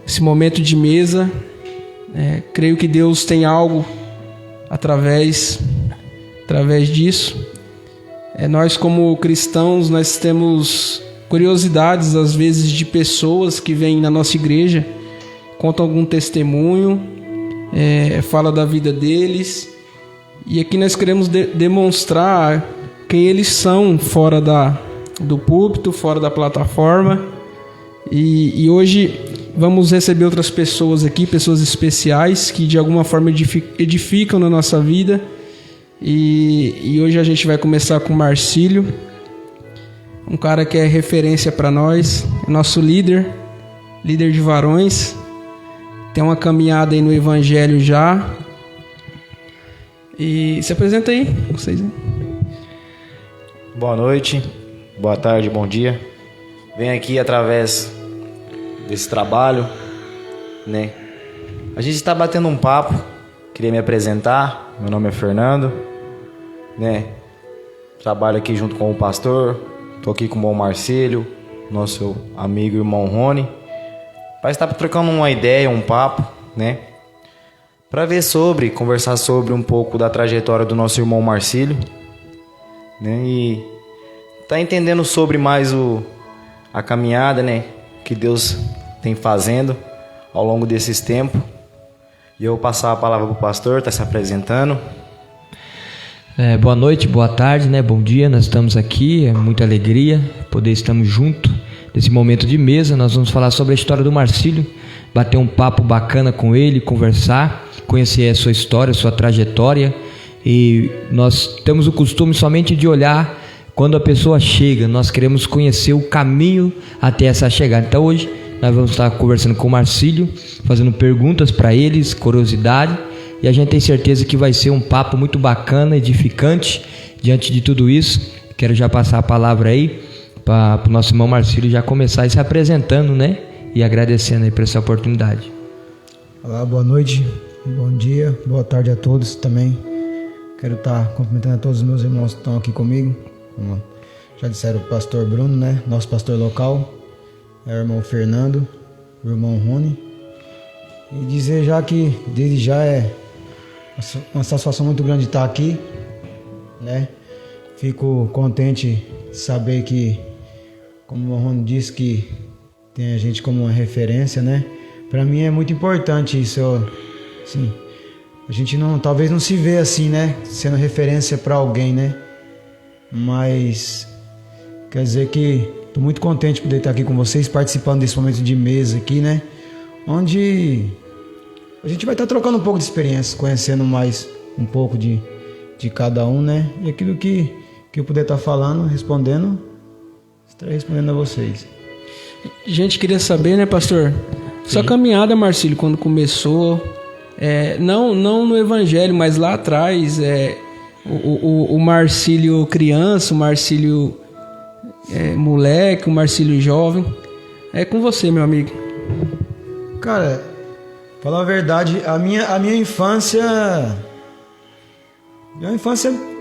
esse momento de mesa. Creio que Deus tem algo através disso. Nós, como cristãos, nós temos curiosidades, às vezes, de pessoas que vêm na nossa igreja, contam algum testemunho, fala da vida deles, e aqui nós queremos demonstrar quem eles são fora do púlpito, fora da plataforma, e hoje vamos receber outras pessoas aqui, pessoas especiais que de alguma forma edificam na nossa vida, e hoje a gente vai começar com o Marcílio, um cara que é referência para nós, nosso líder de varões, tem uma caminhada aí no Evangelho já. E se apresenta aí, vocês. Boa noite, boa tarde, bom dia. Venho aqui através desse trabalho, né? A gente está batendo um papo, queria me apresentar, meu nome é Fernando, né? Trabalho aqui junto com o pastor. Estou aqui com o irmão Marcílio, nosso amigo e irmão Rony, para estar trocando uma ideia, um papo, né? Para conversar sobre um pouco da trajetória do nosso irmão Marcílio, né? E tá entendendo sobre mais a caminhada, né? Que Deus tem fazendo ao longo desses tempos. E eu vou passar a palavra para o pastor, está se apresentando. Boa noite, boa tarde, né? Bom dia, nós estamos aqui, é muita alegria poder estarmos juntos nesse momento de mesa. Nós vamos falar sobre a história do Marcílio, bater um papo bacana com ele, conversar, conhecer a sua história, a sua trajetória. E nós temos o costume somente de olhar quando a pessoa chega, nós queremos conhecer o caminho até essa chegada. Então hoje nós vamos estar conversando com o Marcílio, fazendo perguntas para eles, curiosidade. E a gente tem certeza que vai ser um papo muito bacana, edificante. Diante de tudo isso, quero já passar a palavra aí para o nosso irmão Marcílio já começar se apresentando, né? E agradecendo aí por essa oportunidade. Olá, boa noite, bom dia, boa tarde a todos também. Quero estar cumprimentando a todos os meus irmãos que estão aqui comigo. Como já disseram, o pastor Bruno, né? Nosso pastor local, o irmão Fernando, o irmão Rony. E dizer já que desde já é uma satisfação muito grande estar aqui, né? Fico contente de saber que, como o Rony disse, que tem a gente como uma referência, né? Para mim é muito importante isso, assim, a gente talvez não se vê assim, né? Sendo referência para alguém, né? Mas quer dizer que estou muito contente de poder estar aqui com vocês, participando desse momento de mesa aqui, né? Onde a gente vai estar trocando um pouco de experiência, conhecendo mais um pouco de cada um, né? E aquilo que eu puder estar falando, estarei respondendo a vocês. Gente, queria saber, né, pastor? Sim. Sua caminhada, Marcílio, quando começou, não no Evangelho, mas lá atrás, o Marcílio criança, o Marcílio moleque, o Marcílio jovem. É com você, meu amigo. Cara, falar a verdade, a minha infância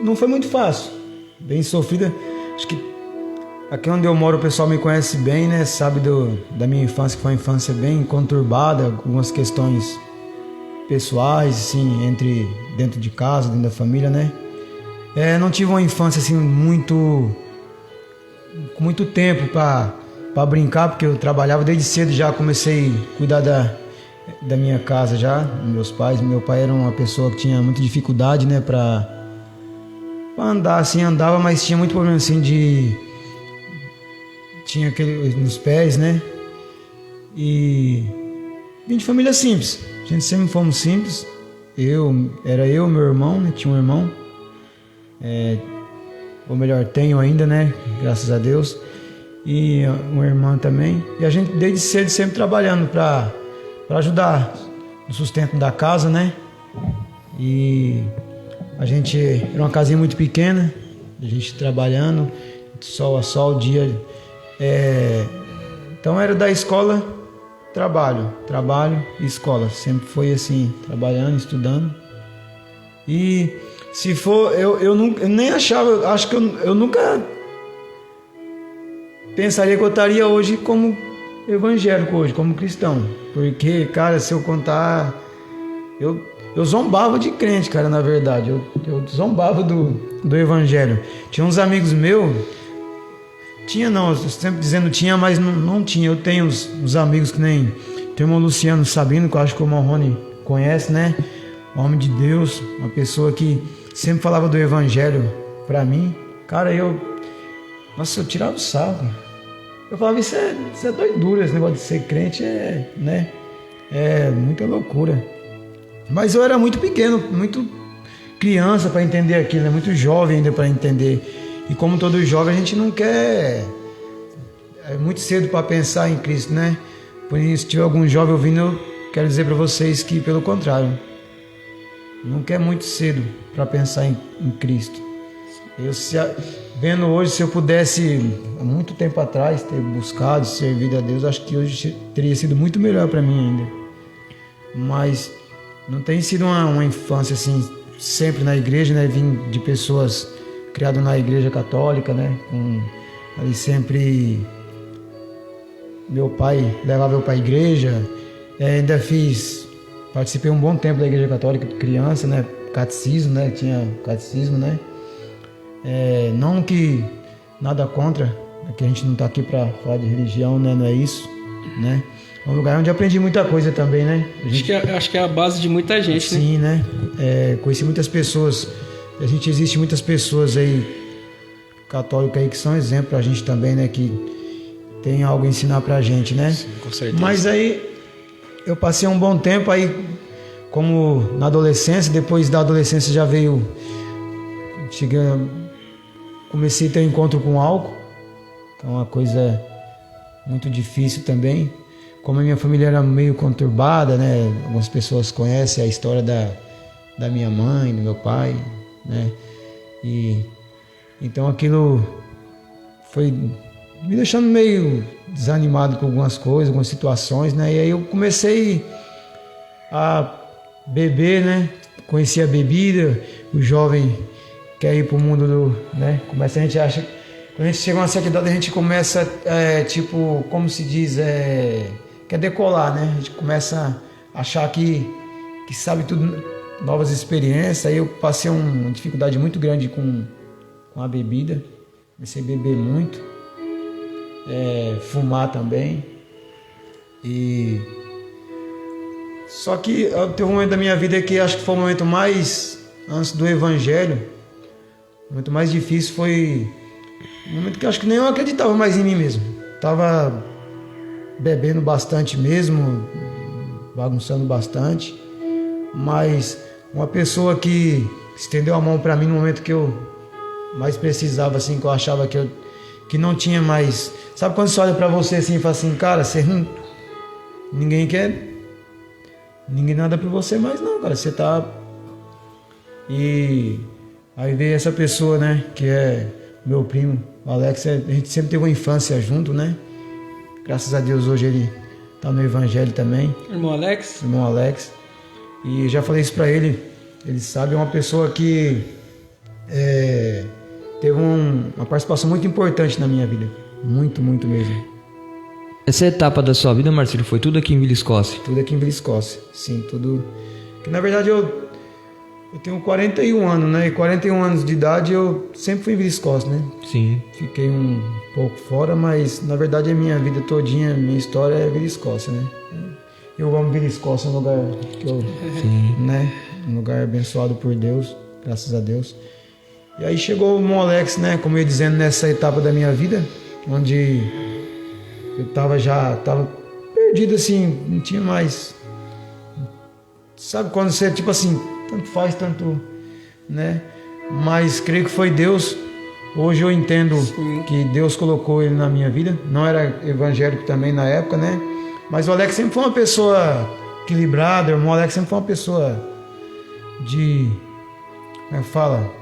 não foi muito fácil, bem sofrida. Acho que aqui onde eu moro o pessoal me conhece bem, né? Sabe da minha infância, que foi uma infância bem conturbada, algumas questões pessoais, assim, dentro de casa, dentro da família, né? Não tive uma infância assim com muito tempo para brincar, porque eu trabalhava desde cedo, já comecei a cuidar da minha casa já, meus pais. Meu pai era uma pessoa que tinha muita dificuldade, né, para andar, assim, andava, mas tinha muito problema, assim, tinha aquele nos pés, né, e vim de família simples, a gente sempre fomos simples, meu irmão, né, tinha um irmão, ou melhor, tenho ainda, né, graças a Deus, e uma irmã também, e a gente desde cedo sempre trabalhando para ajudar no sustento da casa, né? E a gente era uma casinha muito pequena, a gente trabalhando, sol a sol, dia. Então era da escola, trabalho e escola. Sempre foi assim, trabalhando, estudando. E se for, eu nem achava, acho que eu nunca pensaria que eu estaria hoje como evangélico hoje, como cristão. Porque, cara, se eu contar, eu zombava de crente, cara, na verdade. Eu zombava do evangelho. Tinha uns amigos meus, tinha não, eu sempre dizendo tinha, mas não tinha. Eu tenho uns amigos que nem, tem o irmão Luciano Sabino, que eu acho que o irmão Rony conhece, né? Homem de Deus, uma pessoa que sempre falava do evangelho pra mim. Cara, nossa, eu tirava o sarro. Eu falava, isso é doidura, esse negócio de ser crente né? É muita loucura. Mas eu era muito pequeno, muito criança para entender aquilo, né? Muito jovem ainda para entender. E como todo jovem, a gente não quer... É muito cedo para pensar em Cristo, né? Por isso, se tiver algum jovem ouvindo, eu quero dizer para vocês que, pelo contrário, nunca é muito cedo para pensar em Cristo. Vendo hoje, se eu pudesse, há muito tempo atrás, ter buscado, servido a Deus, acho que hoje teria sido muito melhor para mim ainda. Mas não tem sido uma infância assim, sempre na igreja, né? Vim de pessoas criadas na igreja católica, né? Ali sempre meu pai levava eu para a igreja. Ainda participei um bom tempo da igreja católica, criança, né? Catecismo, né? Tinha catecismo, né? Não que nada contra, que a gente não está aqui para falar de religião, né? Não é isso, né? É um lugar onde aprendi muita coisa também, né? Acho que é a base de muita gente, né? Sim, né? Conheci muitas pessoas, existe muitas pessoas aí católicas aí que são exemplo pra gente também, né? Que tem algo a ensinar pra gente, né? Sim, com certeza. Mas aí eu passei um bom tempo aí, como na adolescência, depois da adolescência já veio... Comecei a ter um encontro com álcool, que é uma coisa muito difícil também. Como a minha família era meio conturbada, né? Algumas pessoas conhecem a história da minha mãe, do meu pai, né? E então aquilo foi me deixando meio desanimado com algumas coisas, algumas situações, né? E aí eu comecei a beber, né? Conheci a bebida, o jovem quer ir pro mundo né? Começa, a gente acha, quando a gente chega a uma certa idade, a gente começa, tipo, como se diz, quer decolar, né? A gente começa a achar que sabe tudo, novas experiências. Aí eu passei uma dificuldade muito grande com a bebida, comecei a beber muito, fumar também. E só que teve um momento da minha vida que acho que foi o momento mais, antes do evangelho, o momento mais difícil foi um momento que eu acho que nem eu acreditava mais em mim mesmo. Tava bebendo bastante mesmo, bagunçando bastante, mas uma pessoa que estendeu a mão para mim no momento que eu mais precisava, assim, que eu achava que não tinha mais. Sabe quando você olha para você assim e fala assim, cara, você ninguém nada por você mais não, cara, você tá... E aí veio essa pessoa, né, que é meu primo, o Alex. A gente sempre teve uma infância junto, né? Graças a Deus hoje ele tá no evangelho também. Irmão Alex? Irmão Alex. E eu já falei isso para ele, ele sabe, é uma pessoa que teve uma participação muito importante na minha vida. Muito, muito mesmo. Essa etapa da sua vida, Marcílio, foi tudo aqui em Vila Escócia? Tudo aqui em Vila Escócia, sim, tudo. Que na verdade eu tenho 41 anos, né? E 41 anos de idade eu sempre fui em Vila Escócia, né? Sim. Fiquei um pouco fora, mas na verdade a minha vida todinha, minha história é Vila Escócia, né? Eu amo Vila Escócia, um lugar que eu, né? Um lugar abençoado por Deus, graças a Deus. E aí chegou o irmão Alex, né? Como eu ia dizendo, nessa etapa da minha vida, onde eu tava perdido assim, não tinha mais. Sabe quando você, tipo assim, tanto faz, tanto, né? Mas creio que foi Deus. Hoje eu entendo que Deus colocou ele na minha vida. Não era evangélico também na época, né? Mas o Alex sempre foi uma pessoa equilibrada. O irmão Alex sempre foi uma pessoa de, como é que fala?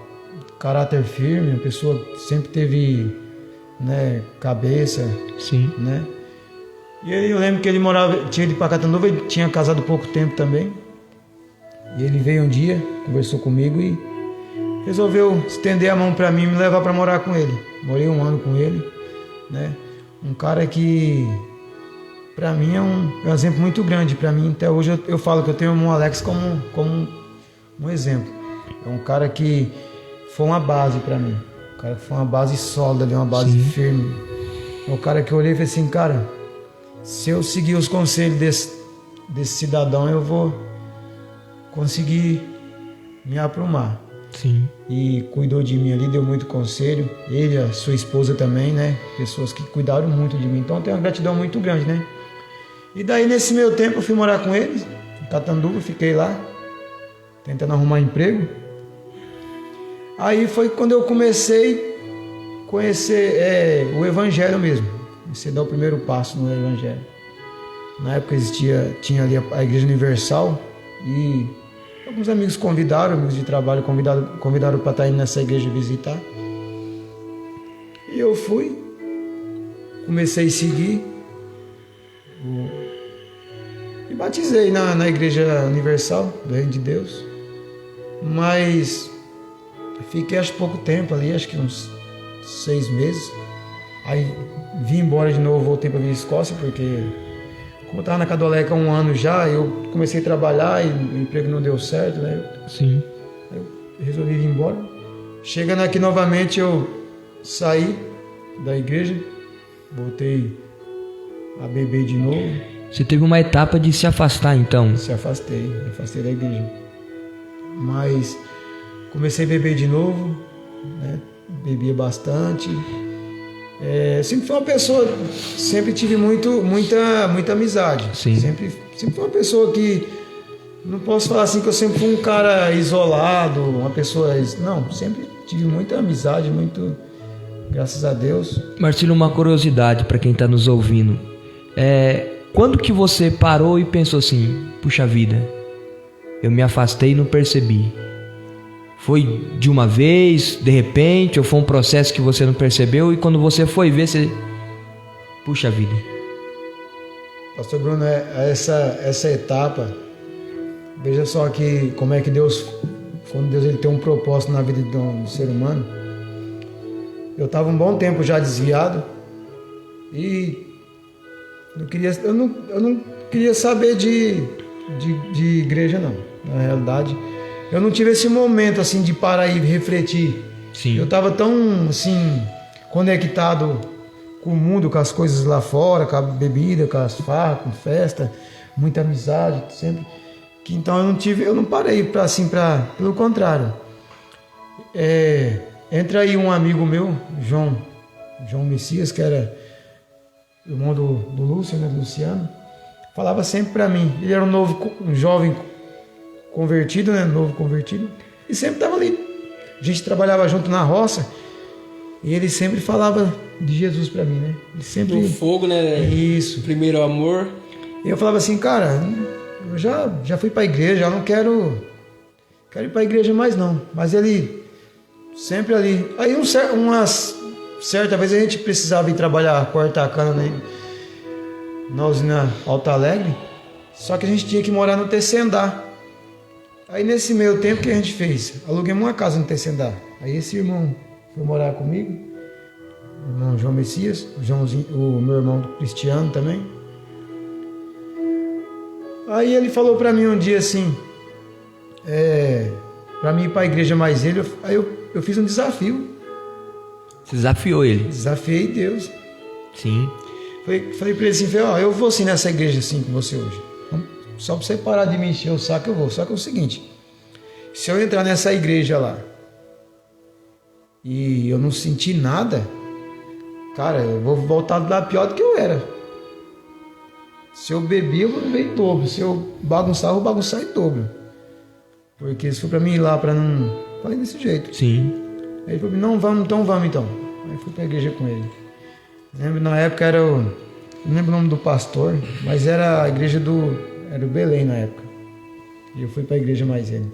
Caráter firme. Uma pessoa que sempre teve, né, cabeça. Sim. Né? E aí eu lembro que ele tinha ido para Catanduva, ele tinha casado pouco tempo também. E ele veio um dia, conversou comigo e resolveu estender a mão para mim e me levar para morar com ele. Morei um ano com ele, né? Um cara que para mim é um exemplo muito grande. Para mim, até hoje, eu falo que eu tenho o irmão Alex como um exemplo. É um cara que foi uma base para mim. Um cara que foi uma base sólida, uma base firme. É um cara que eu olhei e falei assim, cara, se eu seguir os conselhos desse cidadão, eu vou conseguir me aprumar. Sim. E cuidou de mim ali, deu muito conselho. Ele, a sua esposa também, né? Pessoas que cuidaram muito de mim. Então eu tenho uma gratidão muito grande, né? E daí, nesse meio tempo, eu fui morar com eles, em Catanduva, fiquei lá, tentando arrumar emprego. Aí foi quando eu comecei a conhecer o Evangelho mesmo. Comecei a dar o primeiro passo no Evangelho. Na época tinha ali a Igreja Universal e alguns amigos amigos de trabalho convidaram para estar indo nessa igreja visitar. E eu fui, comecei a seguir e batizei na Igreja Universal do Reino de Deus. Mas fiquei acho pouco tempo ali, acho que uns 6 meses. Aí vim embora de novo, voltei para a Escócia, porque como eu estava na Cadoleca há 1 ano já, eu comecei a trabalhar e o emprego não deu certo, né? Sim. Aí eu resolvi ir embora. Chegando aqui novamente, eu saí da igreja, voltei a beber de novo. Você teve uma etapa de se afastar, então? Me afastei da igreja. Mas comecei a beber de novo, né? Bebia bastante. Sempre fui uma pessoa, sempre tive muita amizade. Sim. Sempre fui uma pessoa que, não posso falar assim que eu sempre fui um cara isolado, uma pessoa, não, sempre tive muita amizade, graças a Deus. Marcílio, uma curiosidade para quem está nos ouvindo. Quando que você parou e pensou assim, puxa vida, eu me afastei e não percebi? Foi de uma vez, de repente, ou foi um processo que você não percebeu e quando você foi ver, você... Puxa vida. Pastor Bruno, essa etapa, veja só que como é que Deus, quando Deus ele tem um propósito na vida do ser humano. Eu estava um bom tempo já desviado e eu não queria saber de igreja não, na realidade. Eu não tive esse momento assim de parar e refletir. Sim. Eu estava tão assim conectado com o mundo, com as coisas lá fora, com a bebida, com as farras, com festa, muita amizade, sempre. Que então eu não parei pelo contrário. Entra aí um amigo meu, João Messias, que era irmão do Lúcio, né, do Luciano, falava sempre para mim. Ele era um jovem convertido, né? Novo convertido, e sempre estava ali. A gente trabalhava junto na roça e ele sempre falava de Jesus para mim, né? Ele sempre... Do fogo, né? Isso. Primeiro amor. E eu falava assim, cara, eu já fui para a igreja, já não quero ir para a igreja mais não. Mas ele sempre ali. Aí certa vez a gente precisava ir trabalhar, cortar a cana, né? Na usina Alto Alegre, só que a gente tinha que morar no terceiro andar. Aí nesse meio tempo, o que a gente fez? Aluguemos uma casa no terceiro andar. Aí esse irmão foi morar comigo, o irmão João Messias, o meu irmão Cristiano também. Aí ele falou para mim um dia assim, para mim ir para a igreja mais ele, aí eu fiz um desafio. Você desafiou ele? Desafiei Deus. Sim. Falei para ele assim, eu vou assim nessa igreja assim com você hoje. Só para você parar de me encher o saco eu vou. Só que é o seguinte, se eu entrar nessa igreja lá e eu não sentir nada, cara, eu vou voltar de lá pior do que eu era. Se eu beber, eu vou beber em dobro. Se eu bagunçar, eu vou bagunçar em dobro. Porque se for para mim ir lá para não... Falei desse jeito. Sim. Aí ele falou, não, vamos então. Aí fui para a igreja com ele. Lembro, na época não lembro o nome do pastor, mas era a igreja era o Belém na época. E eu fui para a igreja mais ele.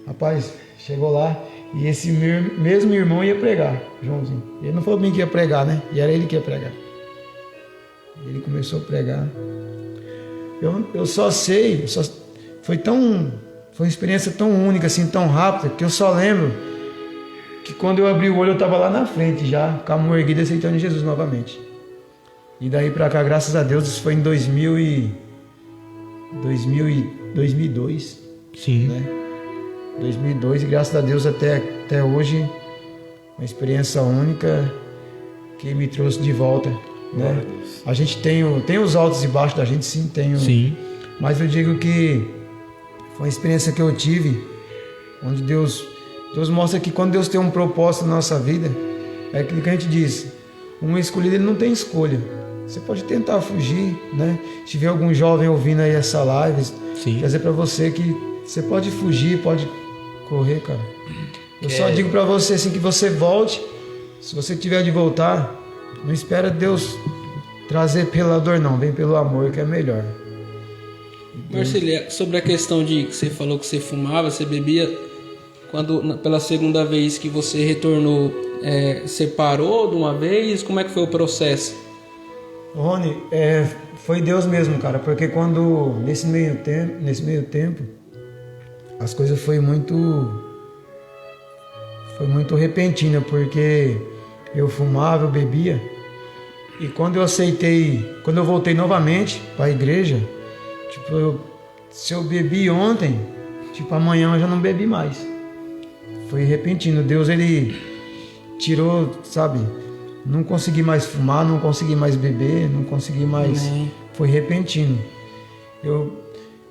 Rapaz, chegou lá e esse mesmo irmão ia pregar, Joãozinho. Ele não falou bem que ia pregar, né? E era ele que ia pregar. Ele começou a pregar. Eu só sei, foi uma experiência tão única, assim, tão rápida, que eu só lembro que quando eu abri o olho eu estava lá na frente já, com a mão erguida, aceitando Jesus novamente. E daí pra cá, graças a Deus, isso foi em 2002, Sim. né? 2002, e graças a Deus até hoje, uma experiência única que me trouxe de volta, né? A gente tem os altos e baixos da gente, sim, Sim. mas eu digo que foi uma experiência que eu tive, onde Deus mostra que quando Deus tem um propósito na nossa vida, é aquilo que a gente diz, um escolhido ele não tem escolha. Você pode tentar fugir, né? Se tiver algum jovem ouvindo aí essa live, Sim. quer dizer pra você que você pode fugir, pode correr, cara. Eu só digo pra você assim que você volte. Se você tiver de voltar, não espera Deus trazer pela dor não, vem pelo amor que é melhor. Marcelo, sobre a questão de que você falou que você fumava, você bebia, quando pela segunda vez que você retornou, você parou de uma vez? Como é que foi o processo? Rony, foi Deus mesmo, cara, porque quando nesse meio tempo as coisas foi muito repentina, porque eu fumava, eu bebia, e quando eu voltei novamente para a igreja, tipo, se eu bebi ontem, tipo, amanhã eu já não bebi mais. Foi repentino. Deus, ele tirou, sabe? Não consegui mais fumar, não consegui mais beber, não consegui mais... Foi repentino.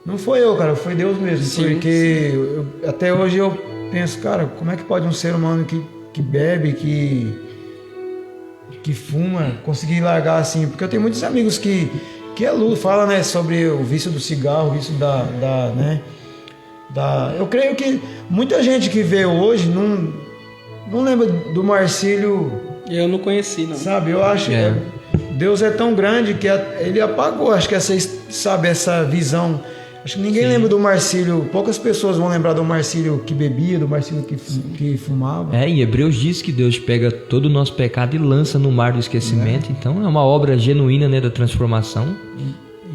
Não foi eu, cara, foi Deus mesmo. Sim, porque até hoje eu penso, cara, como é que pode um ser humano que bebe, que fuma, conseguir largar assim? Porque eu tenho muitos amigos que fala, né, sobre o vício do cigarro, o vício eu creio que muita gente que vê hoje não lembra do Marcílio. Eu não conheci, não. Sabe, eu acho que Deus é tão grande que ele apagou, acho que essa visão. Acho que ninguém lembra do Marcílio, poucas pessoas vão lembrar do Marcílio que bebia, do Marcílio que fumava. Em Hebreus diz que Deus pega todo o nosso pecado e lança no mar do esquecimento. Então é uma obra genuína, né, da transformação.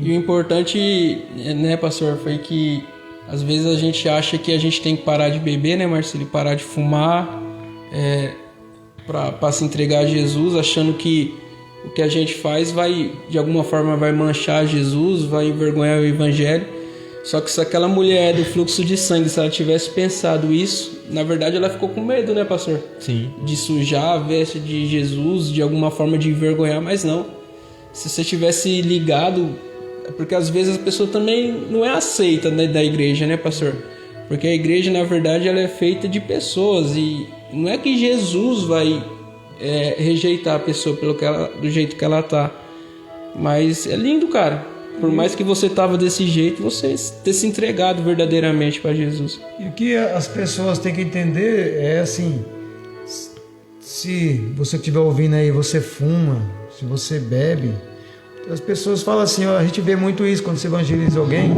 E o importante, né, pastor, foi que às vezes a gente acha que a gente tem que parar de beber, né, Marcelo? Parar de fumar, para se entregar a Jesus, achando que o que a gente faz vai, de alguma forma, vai manchar Jesus, vai envergonhar o evangelho. Só que se aquela mulher do fluxo de sangue, se ela tivesse pensado isso, na verdade ela ficou com medo, né, pastor? Sim. De sujar a veste de Jesus, de alguma forma de envergonhar, mas não. Se você tivesse ligado, porque às vezes a pessoa também não é aceita, né, da igreja, né, pastor? Porque a igreja, na verdade, ela é feita de pessoas e não é que Jesus vai rejeitar a pessoa do jeito que ela tá. Mas é lindo, cara. Por mais que você tava desse jeito, você ter se entregado verdadeiramente para Jesus. E o que as pessoas têm que entender é assim, se você estiver ouvindo aí, você fuma, se você bebe, as pessoas falam assim, a gente vê muito isso quando você evangeliza alguém,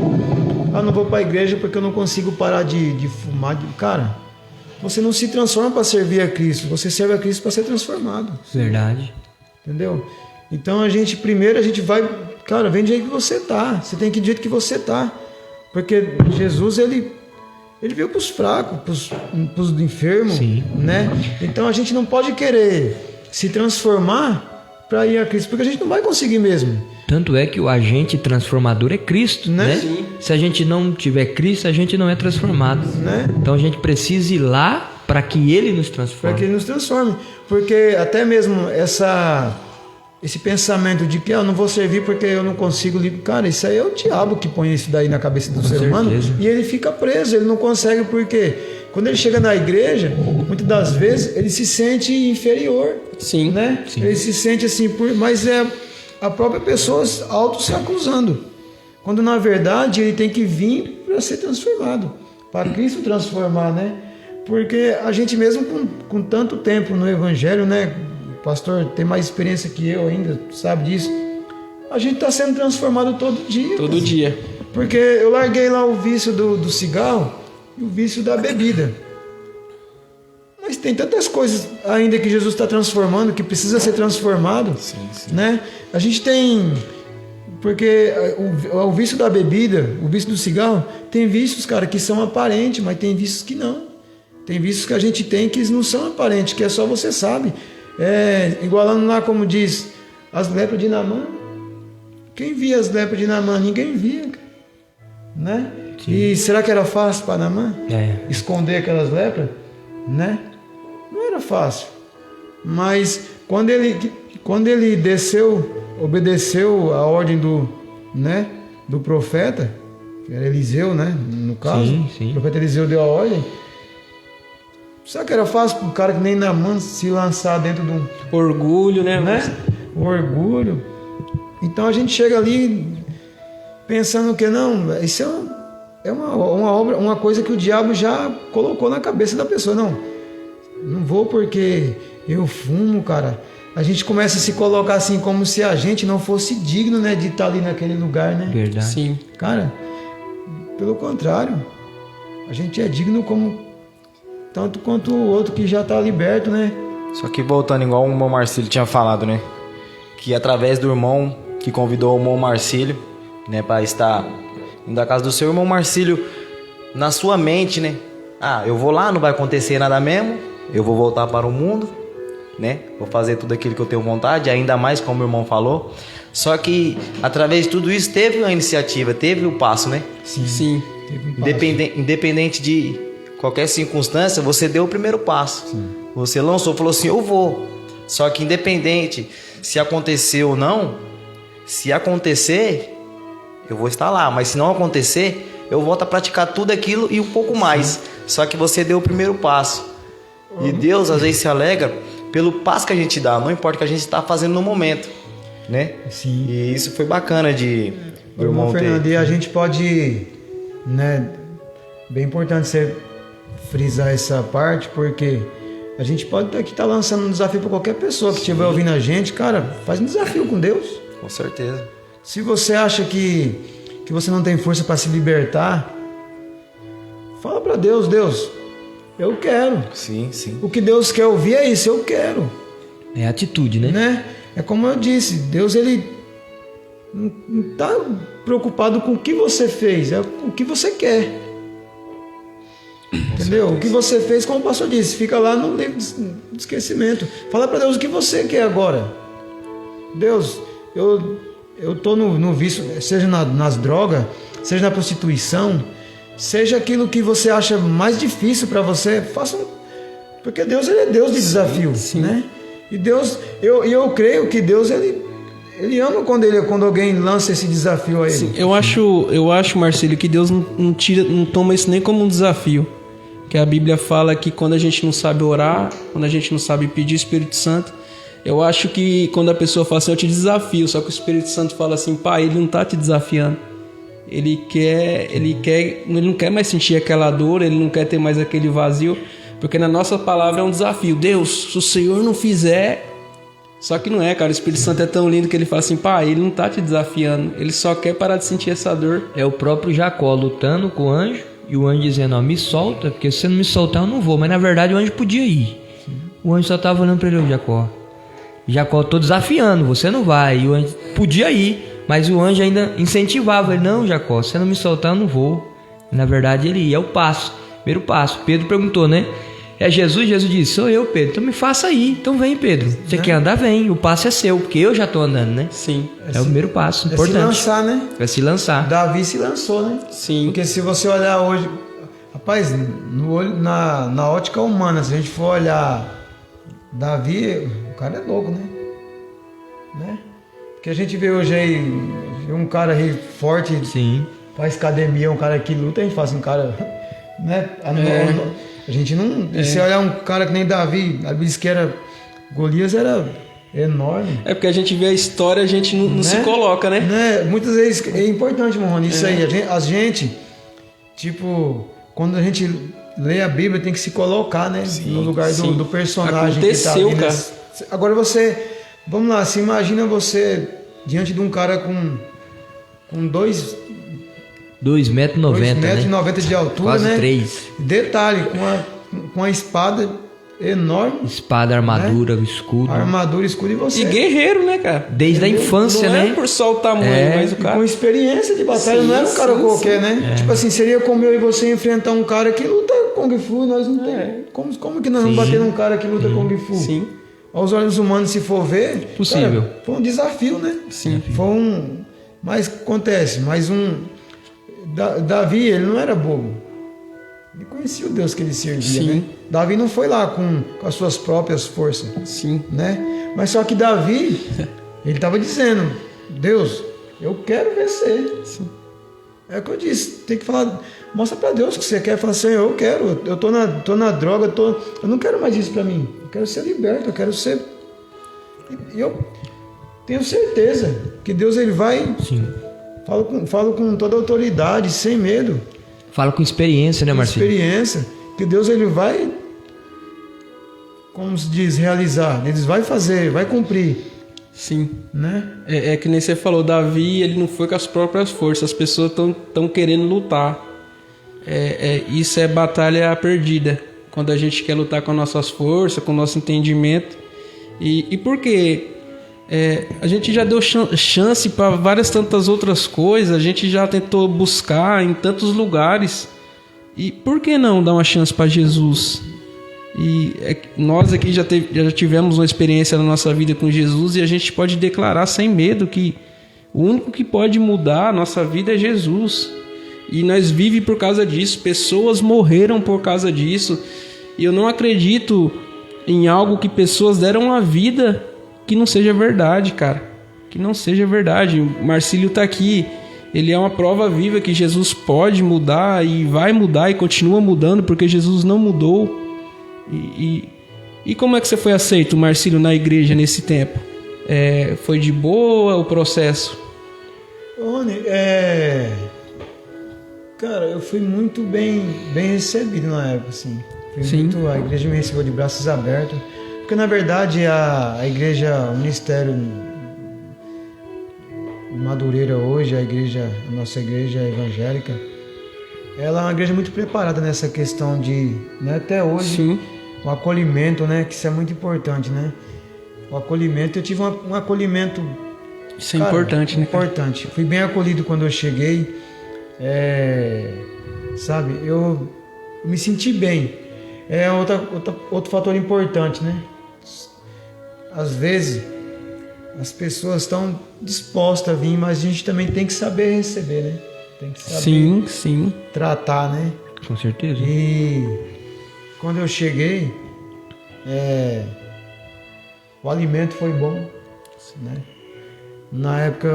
não vou para a igreja porque eu não consigo parar de fumar. Cara, você não se transforma para servir a Cristo, você serve a Cristo para ser transformado. Verdade. Entendeu? Então primeiro a gente vai, cara, vem do jeito que você tá. Você tem que ir do jeito que você tá. Porque Jesus, ele veio para os fracos, para os enfermos, Sim. Né? Então a gente não pode querer se transformar para ir a Cristo, porque a gente não vai conseguir mesmo. Tanto é que o agente transformador é Cristo, né? Sim. Se a gente não tiver Cristo, a gente não é transformado. Né? Então a gente precisa ir lá para que Ele nos transforme. Para que Ele nos transforme. Porque até mesmo esse pensamento de que eu não vou servir porque eu não consigo... Cara, isso aí é o diabo que põe isso daí na cabeça do ser humano. E ele fica preso, ele não consegue porque... Quando ele chega na igreja, muitas das vezes ele se sente inferior. Sim. Né? Sim. Ele se sente assim, mas é a própria pessoa auto se acusando. Quando na verdade ele tem que vir para ser transformado. Para Cristo transformar, né? Porque a gente mesmo com tanto tempo no evangelho, né? O pastor tem mais experiência que eu ainda, sabe disso. A gente está sendo transformado todo dia. Todo dia. Porque eu larguei lá o vício do cigarro e o vício da bebida. Mas tem tantas coisas ainda que Jesus está transformando, que precisa ser transformado. Sim. Né? A gente tem... Porque o vício da bebida, o vício do cigarro, tem vícios, cara, que são aparentes, mas tem vícios que não. Tem vícios que a gente tem que não são aparentes, que é só você sabe. Igualando lá como diz as lepras de Naamã. Quem via as lepras de Naamã? Ninguém via, né? E será que era fácil para Naamã esconder aquelas lepras? Né? Não era fácil. Mas quando ele desceu, obedeceu a ordem do profeta, que era Eliseu, né? No caso, o profeta Eliseu deu a ordem. Será que era fácil para um cara que nem Naamã se lançar dentro de um orgulho, né? O orgulho. Então a gente chega ali pensando que não, isso é uma obra, uma coisa que o diabo já colocou na cabeça da pessoa. Não vou porque eu fumo, cara. A gente começa a se colocar assim como se a gente não fosse digno, né, de estar ali naquele lugar, né? Verdade. Sim. Cara, pelo contrário, a gente é digno como tanto quanto o outro que já está liberto, né? Só que voltando, igual o irmão Marcílio tinha falado, né? Que através do irmão que convidou o irmão Marcílio, né, para estar da casa do seu irmão Marcílio, na sua mente, né? Eu vou lá, não vai acontecer nada mesmo, eu vou voltar para o mundo, né? Vou fazer tudo aquilo que eu tenho vontade, ainda mais como o irmão falou. Só que através de tudo isso teve uma iniciativa, teve o passo, né? Sim. Teve um passo. Independente de qualquer circunstância, você deu o primeiro passo. Sim. Você lançou, falou assim, eu vou. Só que independente se acontecer ou não, se acontecer, eu vou estar lá. Mas se não acontecer, eu volto a praticar tudo aquilo e um pouco mais. Sim. Só que você deu o primeiro passo. E Deus às vezes se alegra pelo passo que a gente dá, não importa o que a gente está fazendo no momento, né? Sim. E isso foi bacana de do irmão Fernando, ter. e a gente pode, né? Bem importante você frisar essa parte, porque a gente pode aqui estar lançando um desafio para qualquer pessoa que estiver ouvindo a gente, cara, faz um desafio com Deus. Com certeza. Se você acha que você não tem força para se libertar, fala para Deus, eu quero. Sim. O que Deus quer ouvir é isso, eu quero. É atitude, né? É como eu disse, Deus ele não está preocupado com o que você fez, é o que você quer. Entendeu? O que você fez, como o pastor disse, fica lá no livro de esquecimento. Fala para Deus o que você quer agora. Deus, eu tô no vício, seja nas drogas, seja na prostituição, seja aquilo que você acha mais difícil para você, faça porque Deus ele é Deus de desafio, né? E Deus, eu creio que Deus ele ama quando alguém lança esse desafio a ele. Sim, eu acho, Marcílio, que Deus não toma isso nem como um desafio. Que a Bíblia fala que quando a gente não sabe orar, quando a gente não sabe pedir o Espírito Santo, eu acho que quando a pessoa fala assim, eu te desafio, só que o Espírito Santo fala assim, pai, ele não está te desafiando. Ele não quer mais sentir aquela dor, ele não quer ter mais aquele vazio, porque na nossa palavra é um desafio. Deus, se o Senhor não fizer... Só que não é, cara, o Espírito Santo é tão lindo que ele fala assim, pai, ele não está te desafiando, ele só quer parar de sentir essa dor. É o próprio Jacó lutando com o anjo, e o anjo dizendo, me solta, porque se você não me soltar eu não vou. Mas na verdade o anjo podia ir. O anjo só estava olhando para ele, Jacó, estou desafiando, você não vai. E o anjo podia ir, mas o anjo ainda incentivava ele, não, Jacó, se você não me soltar eu não vou. E na verdade ele ia, é o passo, primeiro passo. Pedro perguntou, né? É Jesus disse, sou eu, Pedro, então me faça aí. Então vem, Pedro, você quer andar, vem, o passo é seu, porque eu já estou andando, né? Sim. É o primeiro passo, importante. É se lançar, né? É se lançar. Davi se lançou, né? Sim. Porque se você olhar hoje, rapaz, na ótica humana, se a gente for olhar Davi, o cara é louco, né? Porque a gente vê hoje aí um cara aí forte, sim, faz academia, um cara que luta, a gente faz um cara, né? A gente não... Se olhar um cara que nem Davi, a Bíblia diz que era... Golias era enorme. É porque a gente vê a história, a gente não se coloca, né? Muitas vezes é importante, Marrone, isso aí. A gente, tipo, quando a gente lê a Bíblia, tem que se colocar, né? Sim, no lugar do personagem. Aconteceu, que tá ali, cara. Né? Agora vamos lá, se imagina você diante de um cara com 2,90 metros, 2,90 m de altura, quase né? 3. Detalhe, com a espada enorme. Espada, armadura, escudo. Armadura, escudo e você. E guerreiro, né, cara? Desde a infância, não né? Não é por só o tamanho, mas o cara... com experiência de batalha, não era um cara qualquer, né? Tipo assim, seria como eu e você enfrentar um cara que luta Kung Fu, nós não temos. Como que nós vamos bater num cara que luta Kung Fu? Sim. aos olhos humanos, se for ver, Possível. cara, foi um desafio, né? Sim. Foi um... Mas acontece, Davi, ele não era bobo. Ele conhecia o Deus que ele servia, Sim. né? Davi não foi lá com as suas próprias forças, Sim. né? Mas só que Davi, ele estava dizendo, Deus, eu quero vencer. Sim. É o que eu disse, tem que falar, mostra para Deus o que você quer. Fala, Senhor, eu quero, eu tô na droga, eu não quero mais isso para mim. Eu quero ser liberto, eu quero ser... E eu tenho certeza que Deus, ele vai... Sim. Falo com toda autoridade, sem medo. Fala com experiência, né, Marcelo? Experiência, que Deus, ele vai, como se diz, realizar. Ele vai fazer, vai cumprir, Sim. né? É que nem você falou, Davi, ele não foi com as próprias forças, as pessoas estão querendo lutar. Isso é batalha perdida, quando a gente quer lutar com nossas forças, com o nosso entendimento. E por quê? A gente já deu chance para várias tantas outras coisas, a gente já tentou buscar em tantos lugares. E por que não dar uma chance para Jesus? E nós aqui já tivemos uma experiência na nossa vida com Jesus, e a gente pode declarar sem medo que o único que pode mudar a nossa vida é Jesus. E nós vivemos por causa disso, pessoas morreram por causa disso. E eu não acredito em algo que pessoas deram a vida que não seja verdade, cara. Que não seja verdade. O Marcílio tá aqui, ele é uma prova viva que Jesus pode mudar e vai mudar e continua mudando, porque Jesus não mudou. E como é que você foi aceito, Marcílio, na igreja nesse tempo? Foi de boa o processo? Rony, cara, eu fui muito bem recebido na época, assim. A igreja me recebeu de braços abertos. Porque, na verdade, a igreja, o ministério Madureira hoje, a nossa igreja evangélica, ela é uma igreja muito preparada nessa questão de, né, até hoje, Sim. o acolhimento, né, que isso é muito importante, né? O acolhimento, eu tive um acolhimento... Isso é importante, né? Importante. Fui bem acolhido quando eu cheguei, sabe, eu me senti bem. Outro fator importante, né? Às vezes as pessoas estão dispostas a vir, mas a gente também tem que saber receber, né? Tem que saber sim. tratar, né? Com certeza. E quando eu cheguei, o alimento foi bom, né? Na época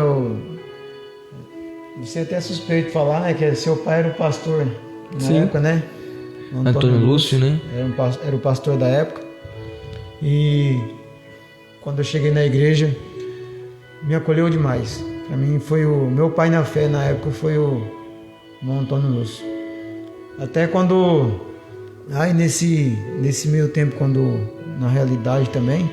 você até suspeito de falar, né, que seu pai era o pastor na época, né? Antônio Lúcio, né? Era o pastor da época. E quando eu cheguei na igreja, me acolheu demais. Para mim foi o meu pai na fé na época, foi o Antônio Lúcio. Até quando nesse meio tempo, quando na realidade também,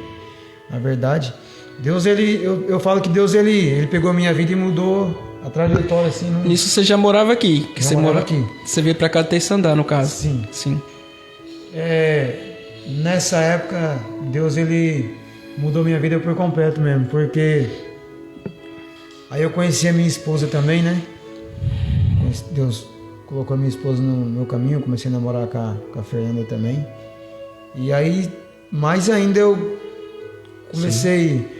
na verdade, Deus, eu falo que Deus ele pegou a minha vida e mudou a trajetória, assim. Nisso você já morava aqui? Que você morava aqui. Você veio pra cá até Sandá, no caso? Sim. Nessa época, Deus, ele mudou minha vida por completo mesmo, porque aí eu conheci a minha esposa também, né? Deus colocou a minha esposa no meu caminho, eu comecei a namorar com a Fernanda também. E aí, mais ainda, eu comecei...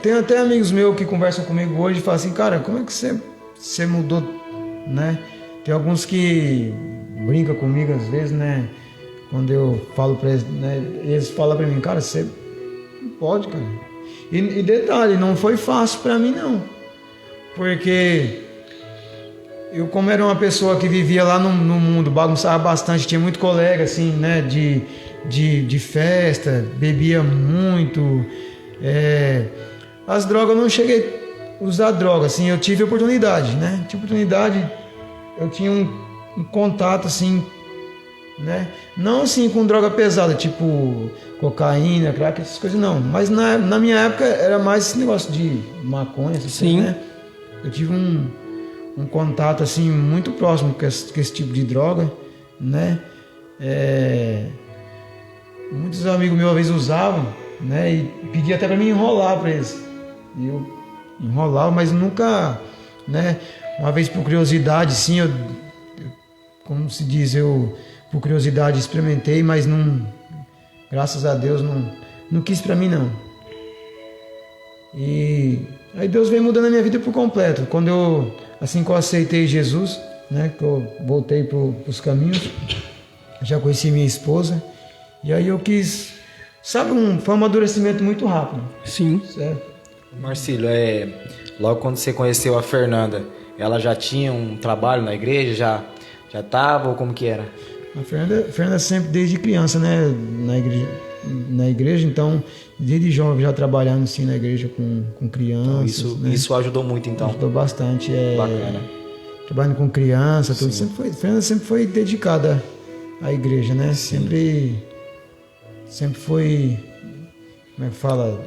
Tem até amigos meus que conversam comigo hoje e falam assim, cara, como é que você mudou, né? Tem alguns que brincam comigo às vezes, né? Quando eu falo pra eles, né? Eles falam pra mim, cara, você não pode, cara. E detalhe, não foi fácil pra mim, não. Porque eu, como era uma pessoa que vivia lá no mundo, bagunçava bastante, tinha muito colega, assim, né? De festa, bebia muito... as drogas, eu não cheguei a usar droga, assim, eu tive oportunidade, né? Eu tinha um contato, assim, né? Não assim com droga pesada, tipo cocaína, crack, essas coisas, não. Mas na minha época era mais esse negócio de maconha, essas coisas, né? Eu tive um contato, assim, muito próximo com esse tipo de droga, né? Muitos amigos meus, às vezes, usavam, né? E pedia até para mim enrolar para eles. E eu enrolava, mas nunca, né? Uma vez por curiosidade, sim, eu como se diz, eu por curiosidade experimentei, mas não, graças a Deus não quis para mim não. E aí Deus veio mudando a minha vida por completo. Quando eu, assim que eu aceitei Jesus, né, que eu voltei para os caminhos, já conheci minha esposa, e aí eu quis, sabe, foi um amadurecimento muito rápido. Sim. Certo? Marcílio, logo quando você conheceu a Fernanda, ela já tinha um trabalho na igreja, já estava, ou como que era? A Fernanda sempre desde criança, né, na igreja, então desde jovem já trabalhando assim na igreja com crianças. Então, isso ajudou muito, então. Ajudou bastante. Bacana. Trabalhando com criança, tudo. Fernanda sempre foi dedicada à igreja, né? Sempre foi, como é que fala,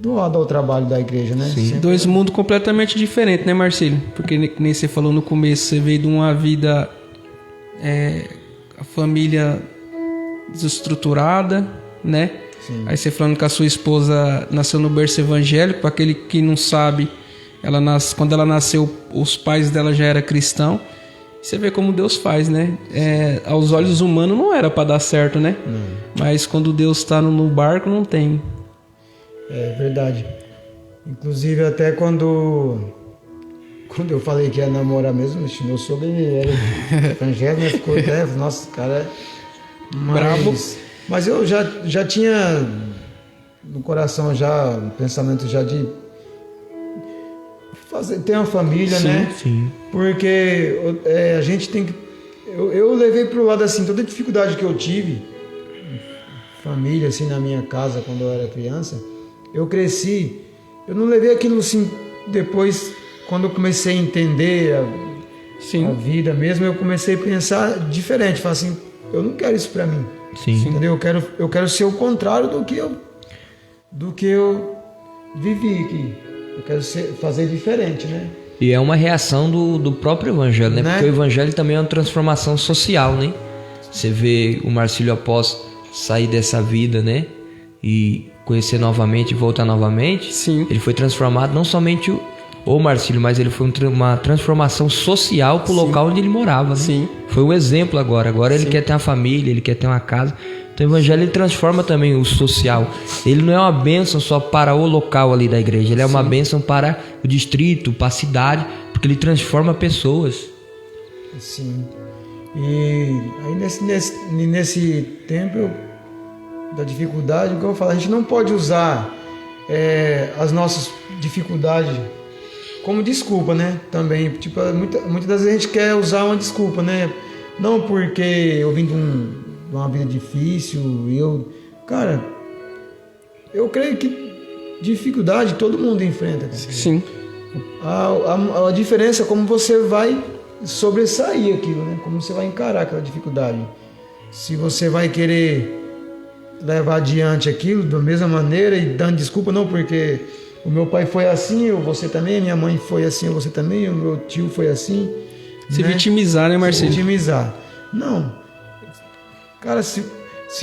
doado ao trabalho da igreja, né? Sim. Dois mundos completamente diferentes, né, Marcílio? Porque nem você falou no começo, você veio de uma vida, a família desestruturada, né? Sim. Aí você falando que a sua esposa nasceu no berço evangélico. Para aquele que não sabe, quando ela nasceu, os pais dela já eram cristãos. Você vê como Deus faz, né? Aos olhos humanos não era para dar certo, né? Não. Mas quando Deus está no barco, não tem. É verdade. Inclusive até quando eu falei que ia namorar mesmo, meu sogro ele era evangélico, né? Ficou até, nossa, cara, Brabo. Mas eu já tinha no coração já um pensamento já de ter uma família, Sim, né? sim. Porque a gente tem que... Eu levei pro lado assim, toda a dificuldade que eu tive, família assim na minha casa quando eu era criança, eu cresci, eu não levei aquilo assim, depois quando eu comecei a entender a vida mesmo, eu comecei a pensar diferente, falar assim, eu não quero isso pra mim. Sim. Entendeu? Eu quero ser o contrário do que eu vivi aqui. Eu quero fazer diferente, né? E é uma reação do próprio evangelho, né? Porque o evangelho também é uma transformação social, né? Você vê o Marcílio após sair dessa vida, né? E conhecer novamente e voltar novamente. Sim. Ele foi transformado não somente o Marcílio, mas ele foi uma transformação social pro local onde ele morava, né? Sim. Foi um exemplo agora. Agora ele quer ter uma família, ele quer ter uma casa. Então o evangelho ele transforma também o social. Ele não é uma bênção só para o local ali da igreja. Ele é uma bênção para o distrito, para a cidade, porque ele transforma pessoas. Sim. E aí nesse tempo da dificuldade, o que eu falo, a gente não pode usar as nossas dificuldades como desculpa, né? Também, tipo, muitas das vezes a gente quer usar uma desculpa, né? Não porque eu vim de uma vida difícil, cara, eu creio que dificuldade todo mundo enfrenta, cara. Sim. A diferença é como você vai sobressair aquilo, né? Como você vai encarar aquela dificuldade. Se você vai querer levar adiante aquilo da mesma maneira e dando desculpa, não porque o meu pai foi assim, você também, minha mãe foi assim, você também, o meu tio foi assim. Se vitimizar, né, Marcílio? Se vitimizar. Não. Cara, se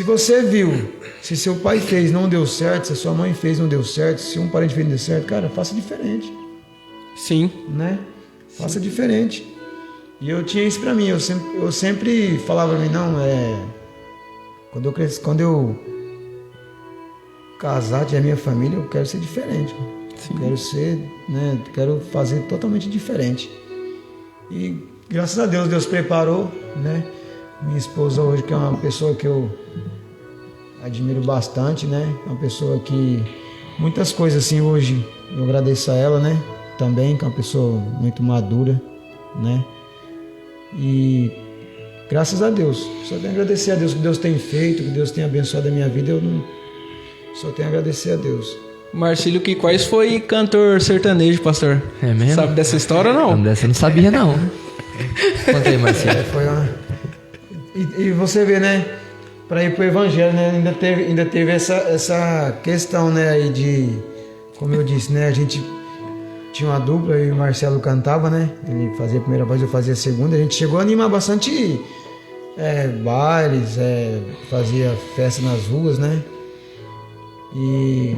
você viu, se seu pai fez não deu certo, se a sua mãe fez não deu certo, se um parente fez não deu certo, cara, faça diferente. Sim. Né? Faça diferente. E eu tinha isso pra mim, eu sempre falava pra mim, não, quando eu casar, tiver minha família, eu quero ser diferente. Eu quero ser, né, quero fazer totalmente diferente. E graças a Deus preparou, né? Minha esposa hoje, que é uma pessoa que eu admiro bastante, né? Uma pessoa que muitas coisas assim hoje eu agradeço a ela, né? Também, que é uma pessoa muito madura, né? E graças a Deus, só tenho a agradecer a Deus que Deus tem feito, que Deus tem abençoado a minha vida, só tenho a agradecer a Deus. Marcílio Quais foi cantor sertanejo, pastor. É mesmo? Sabe dessa história ou não? Não, dessa eu não sabia, não. Conta aí, Marcílio. E você vê, né? Para ir pro evangelho, né? Ainda teve essa questão, né? Aí de, como eu disse, né? A gente tinha uma dupla, eu e o Marcelo cantava, né? Ele fazia a primeira voz, eu fazia a segunda. A gente chegou a animar bastante bailes, fazia festa nas ruas, né? E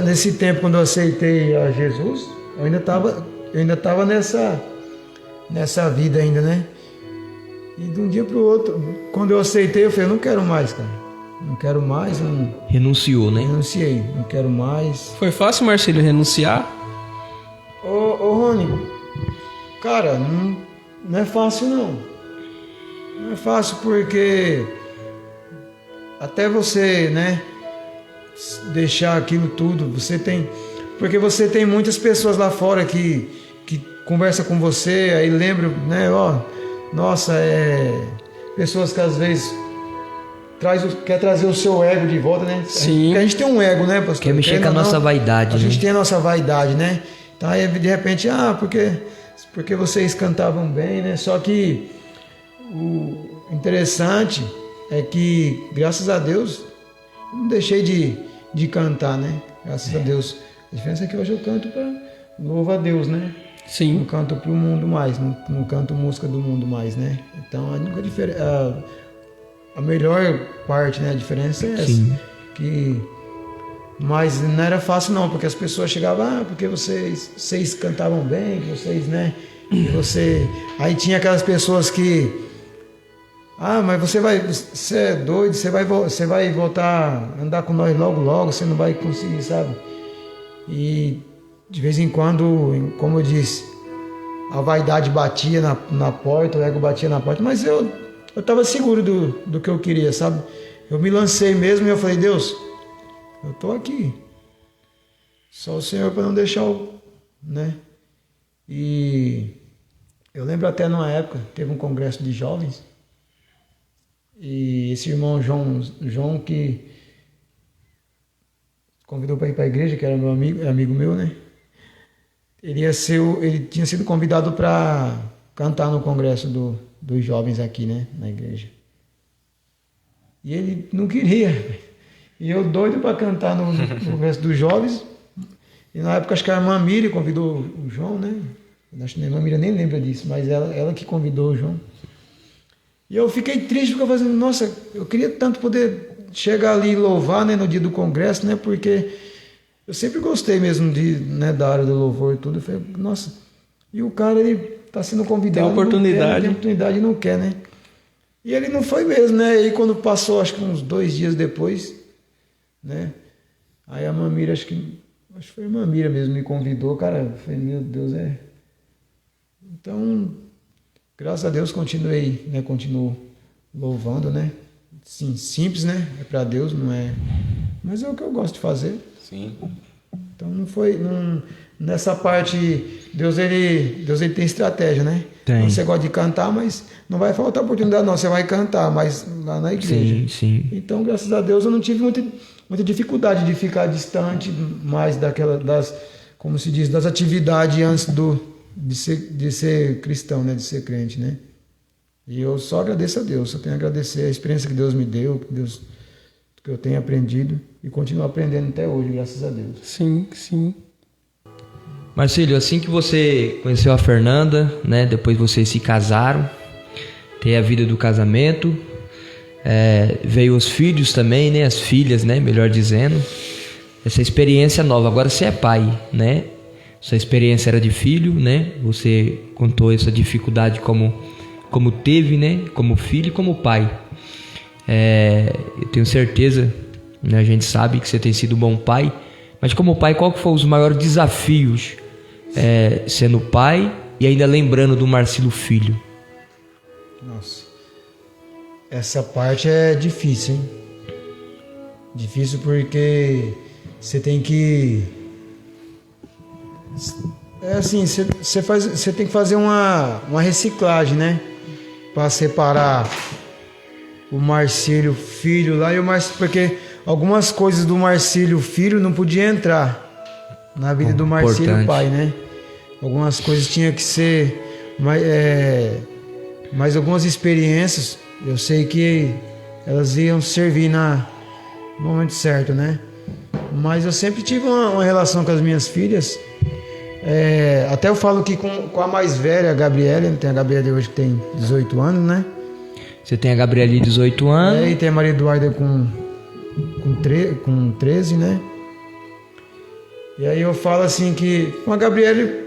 nesse tempo, quando eu aceitei a Jesus, eu ainda estava nessa vida ainda, né? E de um dia para o outro, quando eu aceitei, eu falei, eu não quero mais, cara. não quero mais, não Renunciou, né? renunciei, não quero mais. Foi fácil, Marcílio, renunciar? Ô Rony, cara, não é fácil não. Não é fácil porque até você, né, deixar aquilo tudo, porque você tem muitas pessoas lá fora que conversa com você, aí lembra, né, nossa, pessoas que às vezes quer trazer o seu ego de volta, né? Sim. Porque a gente tem um ego, né, pastor? Quer mexer com a nossa vaidade, A né? gente tem a nossa vaidade, né? Então aí de repente, porque vocês cantavam bem, né? Só que o interessante é que, graças a Deus, eu não deixei de cantar, né? Graças a Deus. A diferença é que hoje eu canto para louvo a Deus, né? Não Sim. canto para o mundo mais, não canto música do mundo mais, né? Então a única diferença, a melhor parte, né? A diferença é essa. Sim. Mas não era fácil não, porque as pessoas chegavam, porque vocês cantavam bem, que vocês, né? Aí tinha aquelas pessoas que, mas você é doido, você vai voltar a andar com nós logo, você não vai conseguir, sabe? E de vez em quando, como eu disse, a vaidade batia na porta, o ego batia na porta, mas eu estava seguro do que eu queria, sabe? Eu me lancei mesmo e eu falei, Deus, eu estou aqui. Só o Senhor para não deixar né? E eu lembro até numa época, teve um congresso de jovens, e esse irmão João que convidou para ir para a igreja, que era meu amigo meu, né? Ele tinha sido convidado para cantar no congresso dos jovens aqui, né? Na igreja. E ele não queria. E eu doido para cantar no congresso dos jovens. E na época acho que a irmã Miriam convidou o João, né? Acho que a irmã Miriam nem lembra disso, mas ela que convidou o João. E eu fiquei triste porque eu falei, nossa, eu queria tanto poder chegar ali e louvar, né, no dia do congresso, né? Porque eu sempre gostei mesmo da área do louvor e tudo. Eu falei, nossa, e o cara, ele tá sendo convidado. Tem oportunidade. Tem oportunidade e não quer, né? E ele não foi mesmo, né? E quando passou, acho que uns 2 dias depois, né? Aí a Mamira, acho que foi a Mamira mesmo, me convidou, cara. Eu falei, meu Deus, Então, graças a Deus, continuo louvando, né? Sim, simples, né? É para Deus, não é. Mas é o que eu gosto de fazer. Sim. Então nessa parte, Deus ele tem estratégia, né? Tem. Então, você gosta de cantar, mas não vai faltar oportunidade não, você vai cantar, mas lá na igreja. Sim. Então, graças a Deus, eu não tive muita dificuldade de ficar distante mais como se diz, das atividades antes de ser cristão, né? De ser crente, né? E eu só agradeço a Deus, só tenho a agradecer a experiência que Deus me deu, que eu tenho aprendido e continuo aprendendo até hoje, graças a Deus. Sim, sim. Marcílio, assim que você conheceu a Fernanda, né? Depois vocês se casaram, tem a vida do casamento, veio os filhos também, né? As filhas, né? Melhor dizendo. Essa experiência nova. Agora você é pai, né? Sua experiência era de filho, né? Você contou essa dificuldade como teve, né? Como filho e como pai. Eu tenho certeza, né? A gente sabe que você tem sido um bom pai, mas como pai, qual que foram os maiores desafios sendo pai e ainda lembrando do Marcílio filho? Nossa, essa parte é difícil, hein? Difícil porque você tem que... você tem que fazer uma reciclagem, né? Para separar o Marcílio filho lá e o Marcílio, porque algumas coisas do Marcílio filho não podia entrar na vida do Marcílio pai, né? Algumas coisas tinham que ser, mas algumas experiências eu sei que elas iam servir no momento certo, né? Mas eu sempre tive uma relação com as minhas filhas. Até eu falo que com a mais velha, a Gabriela, tem a Gabriela hoje que tem 18 anos, né? Você tem a Gabriela de 18 anos. E tem a Maria Eduarda com 13, né? E aí eu falo assim que com a Gabriela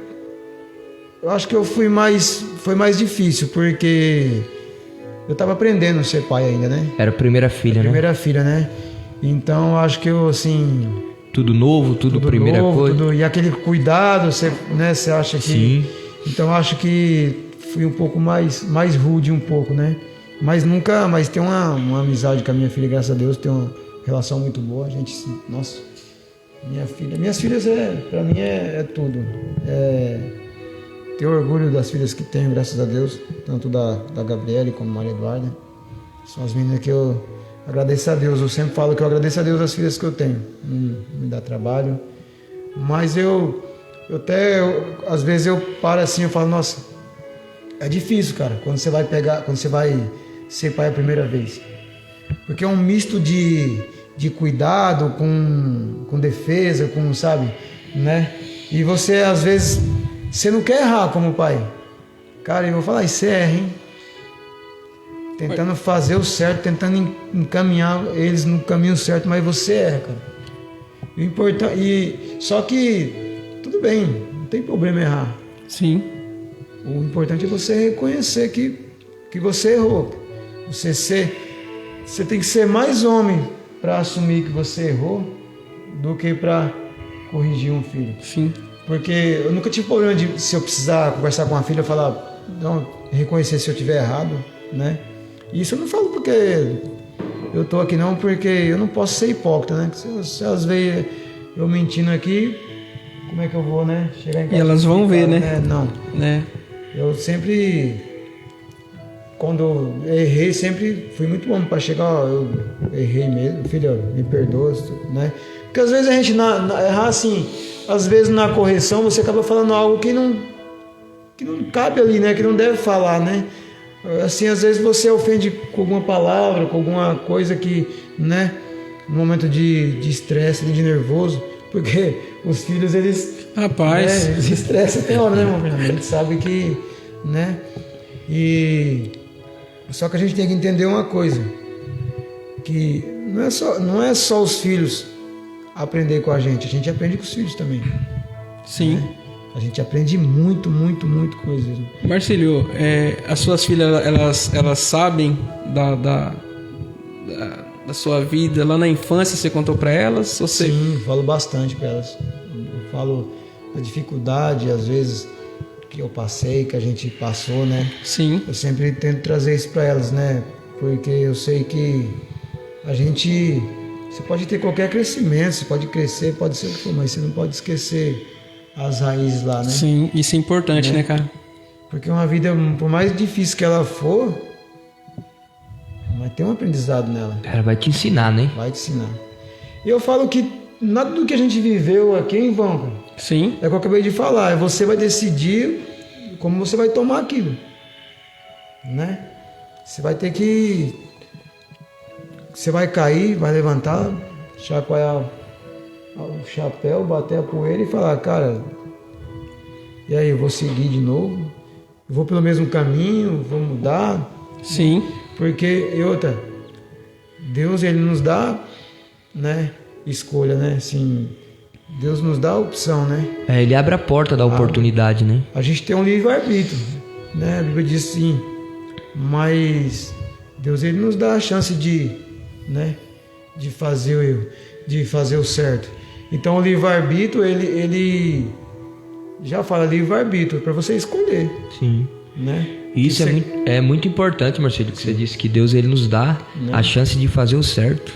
eu acho que foi mais difícil, porque eu tava aprendendo a ser pai ainda, né? Era a primeira filha, né? Primeira filha, né? Então acho que eu, assim... Tudo novo, tudo primeira novo, coisa. e aquele cuidado, você, né? Você acha que... Sim. Então acho que fui um pouco mais rude um pouco, né? Mas tem uma amizade com a minha filha, graças a Deus, tem uma relação muito boa. A gente, nossa, minhas filhas pra mim é tudo. Tenho orgulho das filhas que tenho, graças a Deus, tanto da Gabriele como Maria Eduarda. São as meninas que eu agradeço a Deus. Eu sempre falo que eu agradeço a Deus as filhas que eu tenho. Me dá trabalho. Mas às vezes eu paro assim, eu falo, nossa, é difícil, cara, quando você vai ser pai a primeira vez. Porque é um misto de cuidado com defesa, com, sabe, né? E você, às vezes, você não quer errar como pai. Cara, eu vou falar, você erra, hein? Tentando fazer o certo, tentando encaminhar eles no caminho certo, mas você erra, cara. Só que, tudo bem, não tem problema errar. Sim. O importante é você reconhecer que você errou. Você tem que ser mais homem para assumir que você errou do que para corrigir um filho. Sim. Porque eu nunca tive problema de, se eu precisar conversar com uma filha, falar, não, reconhecer se eu estiver errado, né? E isso eu não falo porque eu tô aqui não, porque eu não posso ser hipócrita, né? Se elas veem eu mentindo aqui, como é que eu vou, né? Chegar em casa e elas vão ver, né? Não. Né? Eu sempre, quando eu errei, sempre fui muito bom para chegar, ó, eu errei mesmo, filha, me perdoa, né? Porque às vezes a gente errar assim, às vezes na correção você acaba falando algo que não cabe ali, né? Que não deve falar, né? Assim, às vezes você ofende com alguma palavra, com alguma coisa que, né? No momento de estresse, de nervoso, porque os filhos, eles... Rapaz... Né, eles estressam até hora, né, meu filho? A gente sabe que, né? E... Só que a gente tem que entender uma coisa, que não é só os filhos aprender com a gente aprende com os filhos também. Sim. Né? A gente aprende muito, muito, muito com eles. Marcílio, as suas filhas, elas sabem da sua vida lá na infância? Você contou para elas? Você... Sim, falo bastante para elas. Eu falo da dificuldade, às vezes, que eu passei, que a gente passou, né? Sim. Eu sempre tento trazer isso para elas, né? Porque eu sei que você pode ter qualquer crescimento, você pode crescer, pode ser o que for, mas você não pode esquecer as raízes lá, né? Sim, isso é importante, né, cara? Porque uma vida, por mais difícil que ela for, mas tem um aprendizado nela. Ela vai te ensinar, né? Vai te ensinar. E eu falo que nada do que a gente viveu aqui em vão. Sim. É o que eu acabei de falar. Você vai decidir como você vai tomar aquilo, né? Você vai ter que... Você vai cair, vai levantar, chacoalhar o chapéu, bater a poeira e falar, cara, e aí, eu vou seguir de novo? Eu vou pelo mesmo caminho? Vou mudar? Sim. Porque, Deus, ele nos dá, né, escolha, né, assim, Deus nos dá a opção, né? Ele abre a porta da oportunidade, né? A gente tem um livre-arbítrio, né, a Bíblia diz sim, mas Deus, ele nos dá a chance de, né, de fazer o certo. Então, o livre-arbítrio, ele já fala livre-arbítrio, para você escolher. Sim. Né? Isso é muito importante, Marcelo, que você disse que Deus, ele nos dá a chance de fazer o certo.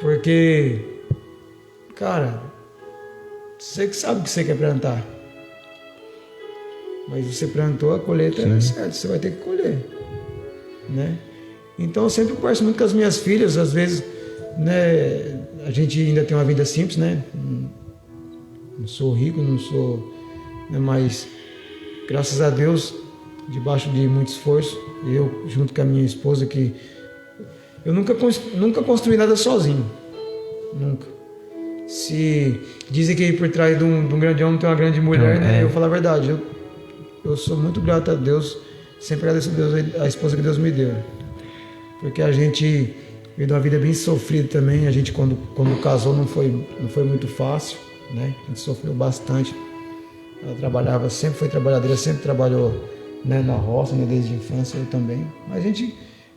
Porque, cara, você que sabe o que você quer plantar. Mas você plantou, a colheita é certa, você vai ter que colher, né? Então eu sempre converso muito com as minhas filhas, às vezes, né, a gente ainda tem uma vida simples, né? Não sou rico, não sou, né, mas graças a Deus, debaixo de muito esforço, eu junto com a minha esposa, que eu nunca construí nada sozinho, nunca. Se dizem que por trás de um grande homem tem uma grande mulher, né? Eu falo a verdade, eu sou muito grato a Deus, sempre agradeço a Deus, a esposa que Deus me deu, porque a gente veio de uma vida bem sofrida também. A gente quando casou não foi muito fácil, né? A gente sofreu bastante. Ela trabalhava, sempre foi trabalhadeira, sempre trabalhou, né, na roça, né, desde a infância, eu também. Mas a gente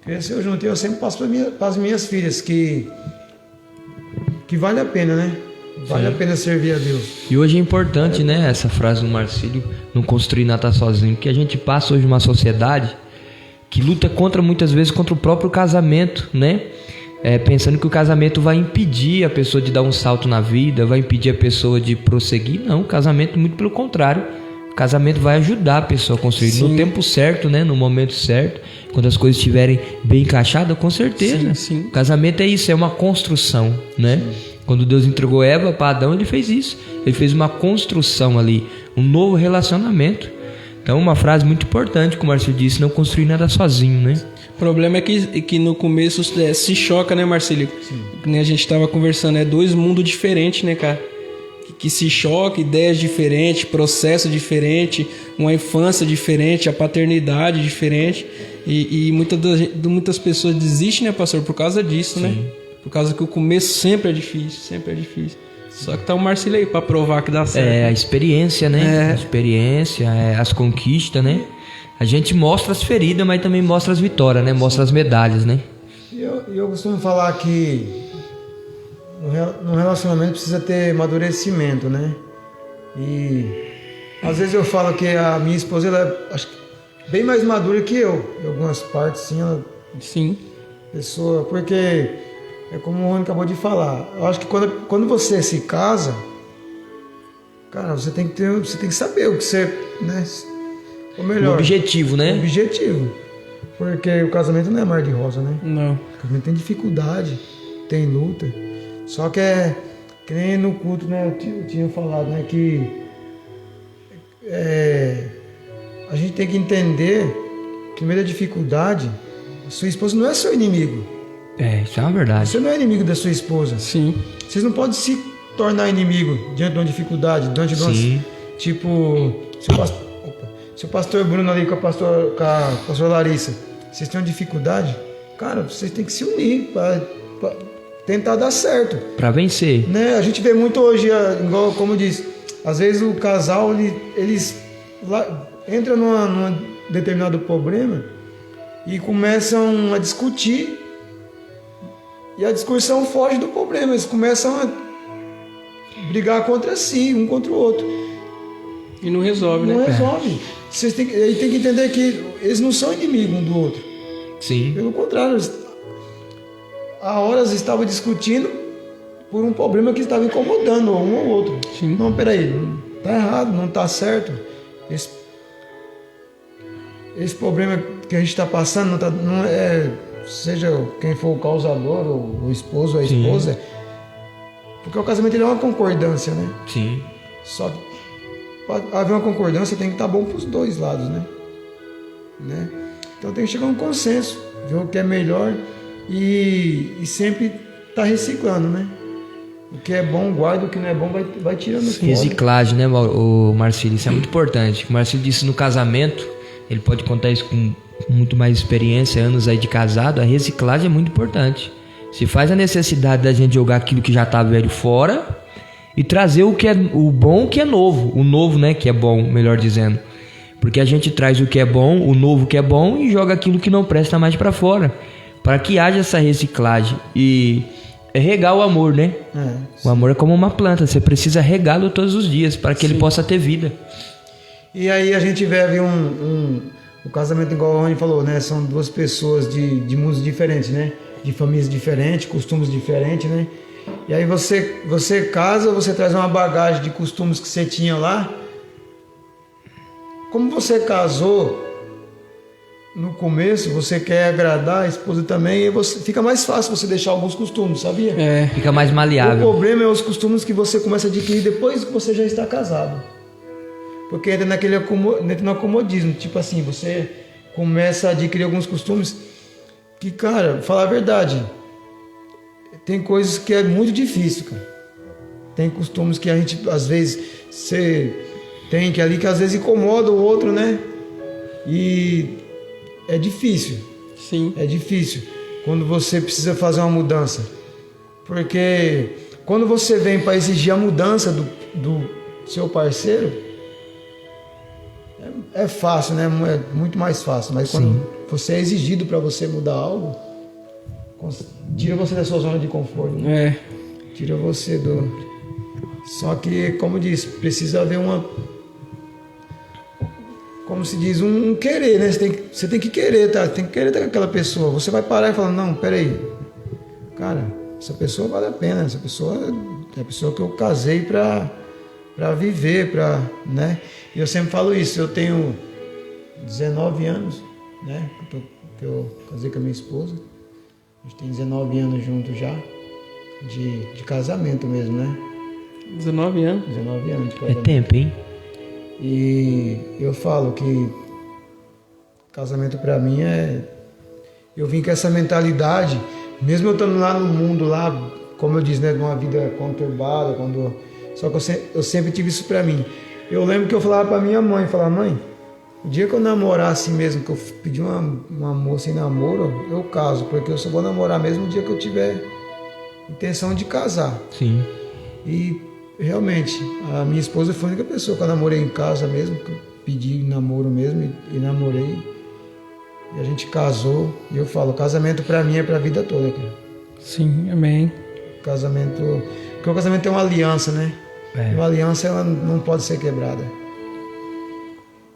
cresceu junto. E eu sempre passo para as minhas filhas que vale a pena, né? Vale a pena servir a Deus. E hoje é importante, né, essa frase do Marcílio, não construir nada sozinho, porque a gente passa hoje uma sociedade que luta muitas vezes contra o próprio casamento, né? Pensando que o casamento vai impedir a pessoa de dar um salto na vida, vai impedir a pessoa de prosseguir. Não, o casamento, muito pelo contrário. O casamento vai ajudar a pessoa a construir. Sim. No tempo certo, né? No momento certo, quando as coisas estiverem bem encaixadas, com certeza. Sim. O casamento é isso, é uma construção, né? Sim. Quando Deus entregou Eva para Adão, ele fez isso. Ele fez uma construção ali, um novo relacionamento. Então, uma frase muito importante, como o Marcelo disse, não construir nada sozinho, né? O problema é que no começo se choca, né, Marcelo? A gente estava conversando, dois mundos diferentes, né, cara? Que se choca, ideias diferentes, processo diferente, uma infância diferente, a paternidade diferente. E muitas pessoas desistem, né, pastor, por causa disso, né? Por causa que o começo sempre é difícil. Só que tá o Marcelo aí para provar que dá certo. A experiência, né? A experiência, as conquistas, né? A gente mostra as feridas, mas também mostra as vitórias, né? Mostra as medalhas, né? Eu costumo falar que no relacionamento precisa ter amadurecimento, né? E às vezes eu falo que a minha esposa, ela é acho, bem mais madura que eu. Em algumas partes, sim. Sim. Pessoa, porque é como o Rony acabou de falar. Eu acho que quando você se casa, cara, você tem que saber o que você, né? Ou melhor, o objetivo, né? O objetivo. Porque o casamento não é mar de rosa, né? Não. O casamento tem dificuldade, tem luta. Só que que nem no culto, né? Eu tinha falado, né? Que a gente tem que entender que no meio da dificuldade, a sua esposa não é seu inimigo. Isso é uma verdade. Você não é inimigo da sua esposa. Sim. Vocês não podem se tornar inimigo diante de uma dificuldade, diante de uma... Tipo, se o pastor Bruno ali com a pastora Larissa, vocês têm uma dificuldade, cara, vocês têm que se unir para tentar dar certo. Para vencer. Né? A gente vê muito hoje, igual como eu disse, às vezes o casal, eles entram num determinado problema e começam a discutir e a discussão foge do problema, eles começam a brigar contra si, um contra o outro. E não resolve, né? Não resolve. Vocês têm que entender que eles não são inimigos um do outro. Sim. Pelo contrário, há horas estavam discutindo por um problema que estava incomodando um ao outro. Sim. Não, peraí, tá errado, não tá certo. Esse problema que a gente está passando não é, seja quem for o causador, ou o esposo ou a esposa. Sim. Porque o casamento ele é uma concordância, né? Sim. Só que para haver uma concordância tem que estar bom para os dois lados, né? Então tem que chegar a um consenso, ver o que é melhor e sempre estar reciclando, né? O que é bom guarda, o que não é bom vai tirando fora. Reciclagem, né, o Marcelo? Isso é muito importante. O Marcelo disse no casamento, ele pode contar isso com muito mais experiência, anos aí de casado, a reciclagem é muito importante. Se faz a necessidade da gente jogar aquilo que já está velho fora e trazer o que é o bom, que é novo, o novo, né, que é bom, melhor dizendo, porque a gente traz o que é bom, o novo que é bom e joga aquilo que não presta mais para fora, para que haja essa reciclagem e regar o amor, né? O amor é como uma planta, você precisa regá-lo todos os dias para que ele possa ter vida. E aí a gente vê o casamento, igual o Rony falou, né? São duas pessoas de mundos diferentes, né? De famílias diferentes, costumes diferentes, né? E aí você casa, você traz uma bagagem de costumes que você tinha lá. Como você casou no começo, você quer agradar a esposa também, e fica mais fácil você deixar alguns costumes, sabia? Fica mais maleável. O problema é os costumes que você começa a adquirir depois que você já está casado. Porque entra no acomodismo, tipo assim, você começa a adquirir alguns costumes que, cara, falar a verdade, tem coisas que é muito difícil, cara. Tem costumes que a gente, às vezes, você tem que ali que às vezes incomoda o outro, né? E é difícil. Sim. É difícil quando você precisa fazer uma mudança. Porque quando você vem para exigir a mudança do seu parceiro, é fácil, né? É muito mais fácil. Mas você é exigido para você mudar algo, tira você da sua zona de conforto, né? Tira você do... Só que, como diz, precisa haver como se diz, um querer, né? Você tem que querer, tá? Tem que querer estar com aquela pessoa. Você vai parar e falar, não, peraí, cara, essa pessoa vale a pena, essa pessoa é a pessoa que eu casei para viver, né? E eu sempre falo isso, eu tenho 19 anos, né? Que eu casei com a minha esposa, a gente tem 19 anos juntos já, de casamento mesmo, né? 19 anos? 19 anos de É casamento. tempo, hein? E eu falo que casamento para mim eu vim com essa mentalidade, mesmo eu estando lá no mundo, lá, como eu disse, né, numa vida conturbada, só que eu sempre tive isso para mim. Eu lembro que eu falava para minha mãe, mãe, o dia que eu namorar assim mesmo, que eu pedir uma moça em namoro, eu caso, porque eu só vou namorar mesmo o dia que eu tiver intenção de casar. Sim. E realmente, a minha esposa foi a única pessoa que eu namorei em casa mesmo, que eu pedi namoro mesmo e namorei. E a gente casou. E eu falo, casamento pra mim é pra vida toda, cara. Sim, amém. Casamento... Porque o casamento é uma aliança, né? E uma aliança, ela não pode ser quebrada.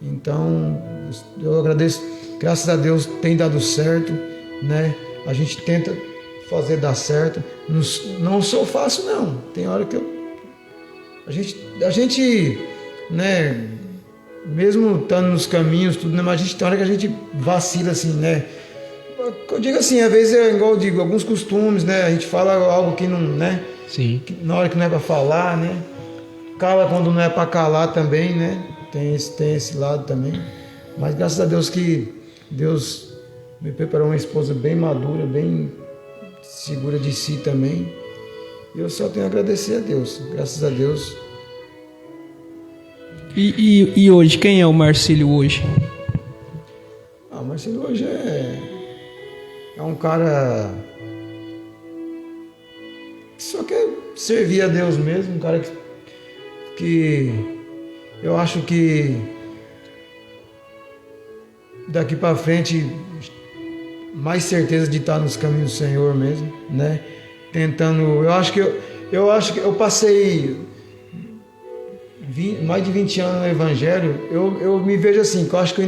Então, eu agradeço. Graças a Deus tem dado certo, né? A gente tenta fazer dar certo. Não sou fácil, não. Tem hora que a gente, né, mesmo estando nos caminhos, tudo, né, mas a gente tem hora que a gente vacila, assim, né? Eu digo assim, às vezes é igual eu digo, alguns costumes, né? A gente fala algo que não, né? Sim. Na hora que não é para falar, né? Cala quando não é para calar também, né? Tem esse lado também. Mas graças a Deus que Deus me preparou uma esposa bem madura, bem segura de si também. Eu só tenho a agradecer a Deus, graças a Deus. E hoje, quem é o Marcílio hoje? O Marcílio hoje é um cara que só quer servir a Deus mesmo, um cara que eu acho que daqui para frente mais certeza de estar nos caminhos do Senhor mesmo, né? Tentando, eu acho que eu passei mais de 20 anos no Evangelho. Eu me vejo assim, que eu acho que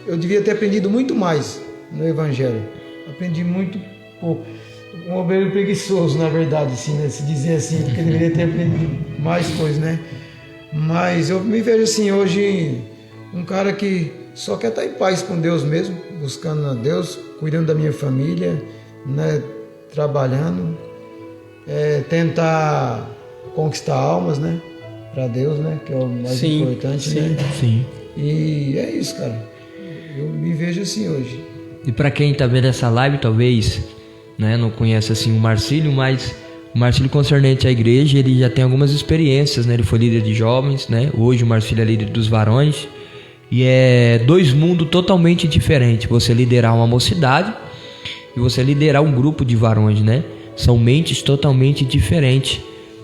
eu devia ter aprendido muito mais no Evangelho. Aprendi muito pouco. Um obreiro preguiçoso, na verdade, assim, né? Se dizer assim, porque eu deveria ter aprendido mais coisas, né? Mas eu me vejo assim, hoje, um cara que só quer estar em paz com Deus mesmo, buscando a Deus, cuidando da minha família, né? Trabalhando. Tentar conquistar almas, né? Para Deus, né? Que é o mais importante, né? Sim. E é isso, cara. Eu me vejo assim hoje. E para quem tá vendo essa live, talvez, né, não conhece assim o Marcílio, mas o Marcílio concernente à igreja, ele já tem algumas experiências, né? Ele foi líder de jovens, né? Hoje o Marcílio é líder dos varões. E é dois mundos totalmente diferentes. Você liderar uma mocidade e você liderar um grupo de varões, né? São mentes totalmente diferentes,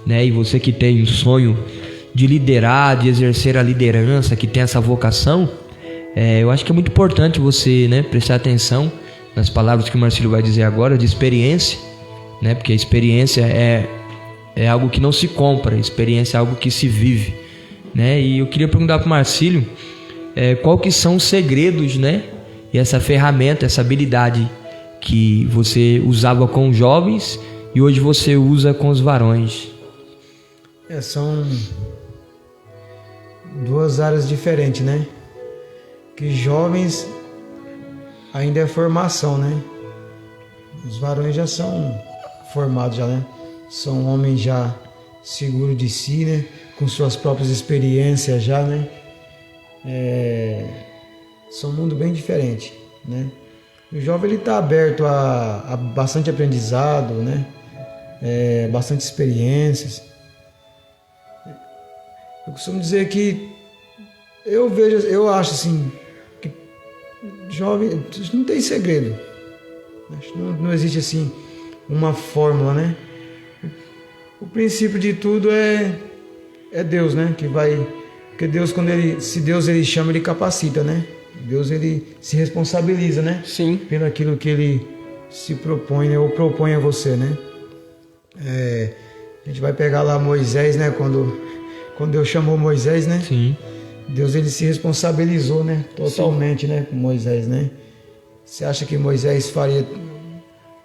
né? E você que tem o sonho de liderar, de exercer a liderança, que tem essa vocação, eu acho que é muito importante você, né, prestar atenção nas palavras que o Marcílio vai dizer agora, de experiência, né? Porque a experiência é algo que não se compra, a experiência é algo que se vive, né? E eu queria perguntar para o Marcílio qual que são os segredos, né? E essa ferramenta, essa habilidade que você usava com os jovens e hoje você usa com os varões. São duas áreas diferentes, né? Que jovens ainda é formação, né? Os varões já são formados já, né? São homens já seguros de si, né? Com suas próprias experiências já, né? São um mundo bem diferente, né? O jovem ele está aberto a bastante aprendizado, né? Bastante experiências. Eu costumo dizer que eu acho assim que jovem não tem segredo. Não existe assim uma fórmula, né? O princípio de tudo é Deus, né? Que vai, porque Deus se Deus ele chama, ele capacita, né? Deus ele se responsabiliza, né? Sim. Pelo aquilo que ele se propõe, né? Ou propõe a você, né? A gente vai pegar lá Moisés, né? Quando Deus chamou Moisés, né? Sim. Deus ele se responsabilizou, né? Totalmente, né? Com Moisés, né? Você acha que Moisés faria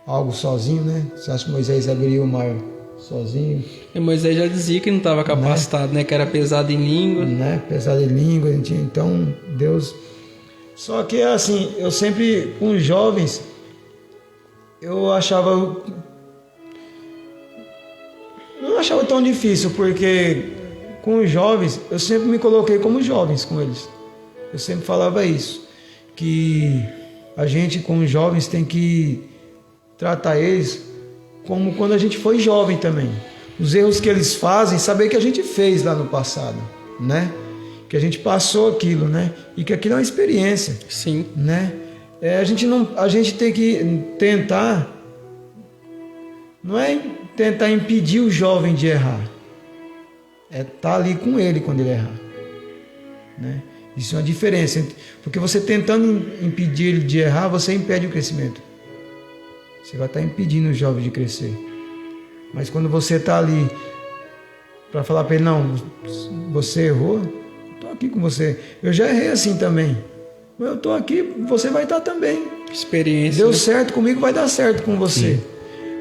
algo sozinho, né? Você acha que Moisés abriria o mar sozinho? E Moisés já dizia que não estava capacitado, né? Que era pesado em língua. Né? Pesado em língua. Então, Deus... Só que, assim, eu sempre, com os jovens, eu achava... Não achava tão difícil, porque com os jovens, eu sempre me coloquei como jovens com eles. Eu sempre falava isso, que a gente com os jovens tem que tratar eles como quando a gente foi jovem também. Os erros que eles fazem, saber que a gente fez lá no passado, né? Que a gente passou aquilo, né? E que aquilo é uma experiência. Sim. Né? A gente tem que tentar, não é tentar impedir o jovem de errar, é estar ali com ele quando ele errar, né? Isso é uma diferença, porque você tentando impedir ele de errar, você impede o crescimento. Você vai estar impedindo o jovem de crescer. Mas quando você está ali para falar para ele, não, você errou, estou aqui com você. Eu já errei assim também. Mas eu estou aqui, você vai estar também. Experiência. Deu certo comigo, vai dar certo com você. Sim.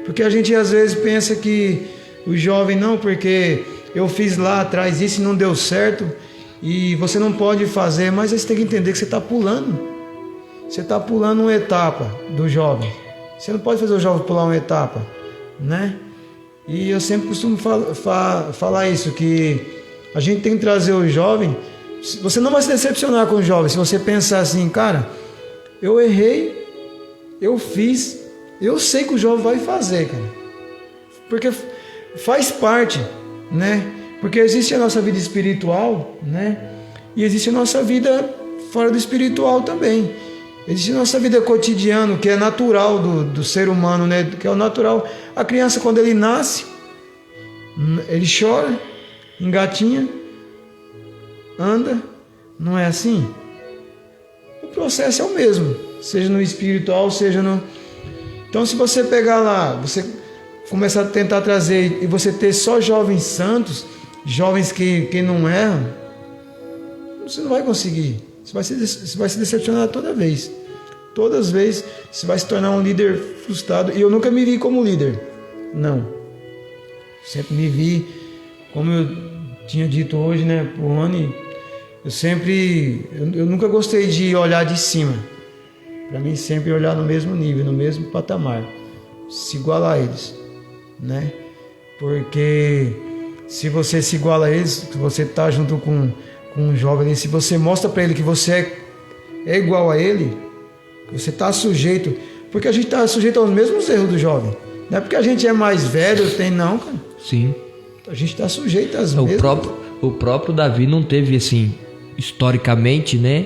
Porque a gente às vezes pensa que o jovem, não, porque eu fiz lá atrás isso e não deu certo, e você não pode fazer, mas você tem que entender que você está pulando. Você está pulando uma etapa do jovem. Você não pode fazer o jovem pular uma etapa, né? E eu sempre costumo falar isso, que a gente tem que trazer o jovem. Você não vai se decepcionar com o jovem se você pensar assim, cara, eu errei, eu fiz, eu sei que o jovem vai fazer, cara. Porque faz parte, né? Porque existe a nossa vida espiritual, né? E existe a nossa vida fora do espiritual também. Existe a nossa vida cotidiana, que é natural do ser humano, né? Que é o natural. A criança, quando ele nasce, ele chora, engatinha, anda. Não é assim? O processo é o mesmo, seja no espiritual, seja no... Então, se você pegar lá, você começar a tentar trazer, e você ter só jovens santos, jovens que não erram, você não vai conseguir. Você vai se decepcionar toda vez. Todas as vezes você vai se tornar um líder frustrado. E eu nunca me vi como líder. Não. Sempre me vi, como eu tinha dito hoje, né, pro Rony, eu nunca gostei de olhar de cima. Para mim, sempre olhar no mesmo nível, no mesmo patamar. Se igualar a eles, né? Porque se você se iguala a eles, se você está junto com um jovem, se você mostra para ele que você é igual a ele, você está sujeito, porque a gente está sujeito aos mesmos erros do jovem. Não é porque a gente é mais velho, não, cara. Sim. A gente está sujeito às mesmas. O próprio Davi não teve, assim, historicamente, né,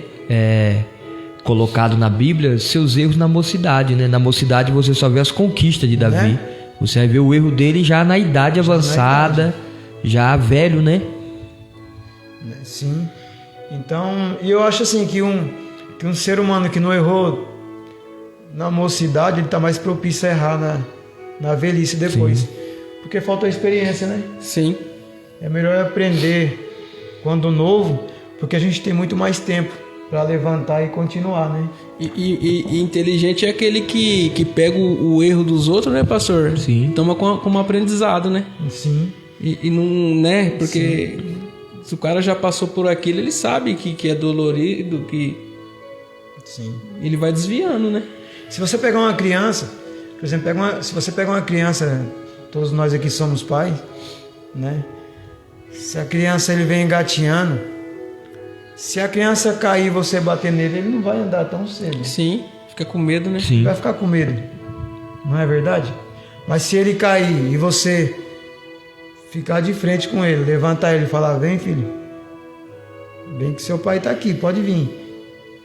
colocado na Bíblia, seus erros na mocidade, né? Na mocidade você só vê as conquistas de Davi. Você vai ver o erro dele já na idade avançada, já velho, né? Sim. Então, e eu acho assim que um ser humano que não errou na mocidade, ele está mais propício a errar na velhice depois. Sim. Porque falta a experiência, né? Sim. É melhor aprender quando novo, porque a gente tem muito mais tempo para levantar e continuar, né? E inteligente é aquele que pega o erro dos outros, né, pastor? Sim. Toma como aprendizado, né? Sim. E não, né? Porque sim, se o cara já passou por aquilo, ele sabe que é dolorido, que sim, ele vai desviando, né? Se você pegar uma criança, por exemplo, se você pegar uma criança, todos nós aqui somos pais, né? Se a criança ele vem engatinhando, se a criança cair e você bater nele, ele não vai andar tão cedo. Sim, fica com medo, né? Sim. Vai ficar com medo, não é verdade? Mas se ele cair e você ficar de frente com ele, levantar ele e falar, vem filho, vem que seu pai está aqui, pode vir.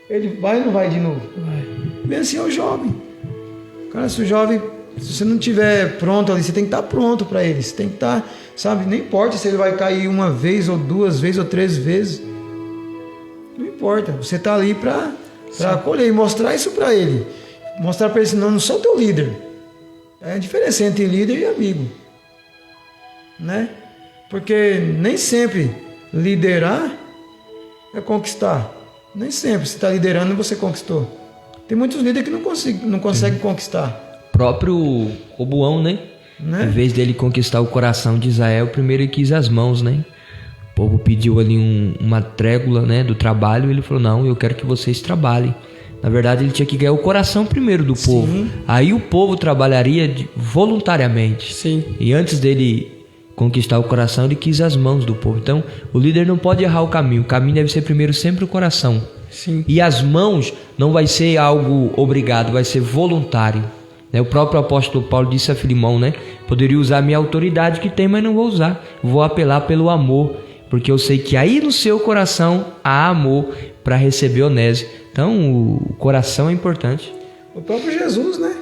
Ele vai ou não vai de novo? Vai. Bem assim é o jovem. Cara, se você não estiver pronto ali, você tem que estar pronto para ele. Você tem que estar, sabe, não importa se ele vai cair uma vez, ou duas vezes, ou três vezes. Não importa, você está ali para para acolher e mostrar isso para ele. Mostrar para ele, não, não sou teu líder. É a diferença entre líder e amigo, né? Porque nem sempre liderar é conquistar. Nem sempre, se está liderando, você conquistou. Tem muitos líderes que não conseguem conquistar. Próprio Roboão, né? Em vez dele conquistar o coração de Israel, primeiro ele quis as mãos, né? O povo pediu ali uma trégua, né, do trabalho, e ele falou, não, eu quero que vocês trabalhem. Na verdade, ele tinha que ganhar o coração primeiro do povo. Aí o povo trabalharia voluntariamente. Sim. E antes dele conquistar o coração, ele quis as mãos do povo. Então, o líder não pode errar o caminho. O caminho deve ser primeiro sempre o coração. Sim. E as mãos não vai ser algo obrigado, vai ser voluntário. O próprio apóstolo Paulo disse a Filimão, né? Poderia usar a minha autoridade que tem, mas não vou usar. Vou apelar pelo amor, porque eu sei que aí no seu coração há amor para receber Onésio. Então, o coração é importante. O próprio Jesus, né?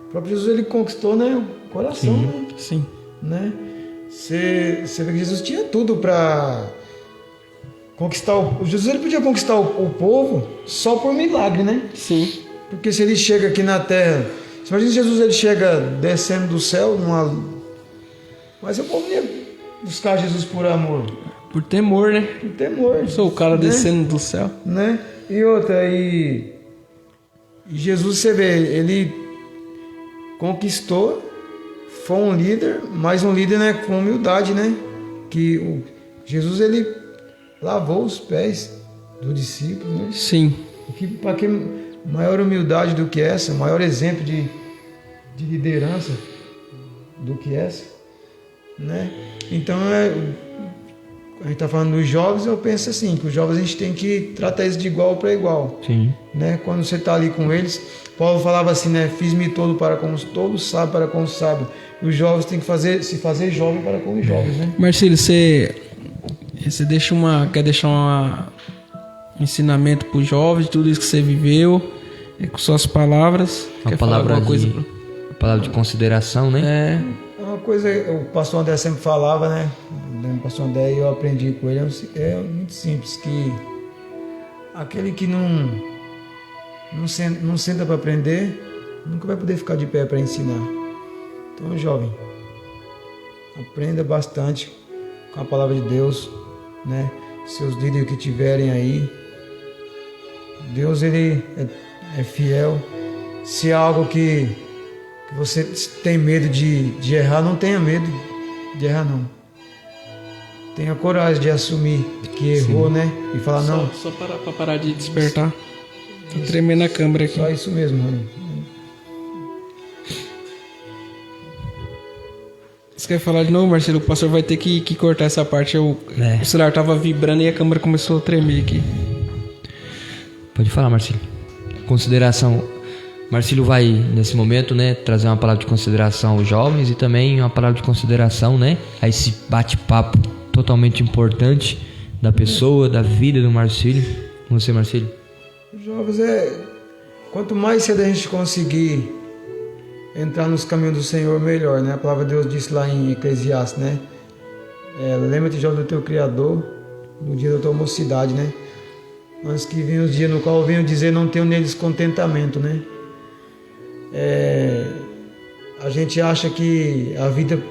O próprio Jesus, ele conquistou, né, o coração. Sim. Né? Sim. Né? Você vê que Jesus tinha tudo para conquistar Jesus ele podia conquistar o povo só por milagre, né? Sim. Porque se ele chega aqui na terra, você imagina Jesus, ele chega descendo do céu, mas o povo ia buscar Jesus por amor. Por temor, né? Por temor. Eu sou o cara descendo do céu. Né? E outra, e Jesus, você vê, ele conquistou, foi um líder, mas um líder, né, com humildade, né? Que Jesus, ele lavou os pés do discípulo, né? Sim. Para que maior humildade do que essa, maior exemplo de liderança do que essa, né? Então, a gente está falando dos jovens, eu penso assim, que os jovens a gente tem que tratar eles de igual para igual. Sim. Né? Quando você está ali com eles, Paulo falava assim, né? Fiz-me todo para com os todos, sábio para com os sábios. E os jovens têm que se fazer jovem para com os jovens, né? Marcílio, você quer deixar um ensinamento para os jovens, tudo isso que você viveu, com suas palavras? Uma palavra de consideração, né? Uma coisa, o pastor André sempre falava, né? O pastor André, eu aprendi com ele, é muito simples, que aquele que não senta para aprender, nunca vai poder ficar de pé para ensinar. Então, jovem, aprenda bastante com a palavra de Deus, né? Seus líderes que tiverem aí, Deus, ele é fiel. Se é algo que você tem medo de errar, não tenha medo de errar, não. Tenha coragem de assumir que errou, né? E falar, não. Só para parar de despertar. Tá tremendo a câmera aqui. Só isso mesmo, mano. Você quer falar de novo, Marcelo? O pastor vai ter que cortar essa parte. O celular tava vibrando e a câmera começou a tremer aqui. Pode falar, Marcílio. Consideração. Marcílio vai, nesse momento, né, trazer uma palavra de consideração aos jovens e também uma palavra de consideração, né, a esse bate-papo totalmente importante da pessoa, da vida do Marcílio. Você, Marcílio? Os jovens, quanto mais cedo a gente conseguir entrar nos caminhos do Senhor, melhor, né? A palavra de Deus disse lá em Eclesiastes, né? Lembra-te, jovem, do teu Criador, no dia da tua mocidade, né? Antes que venham os dias no qual venham dizer, não tenho neles contentamento, né? A gente acha que a vida,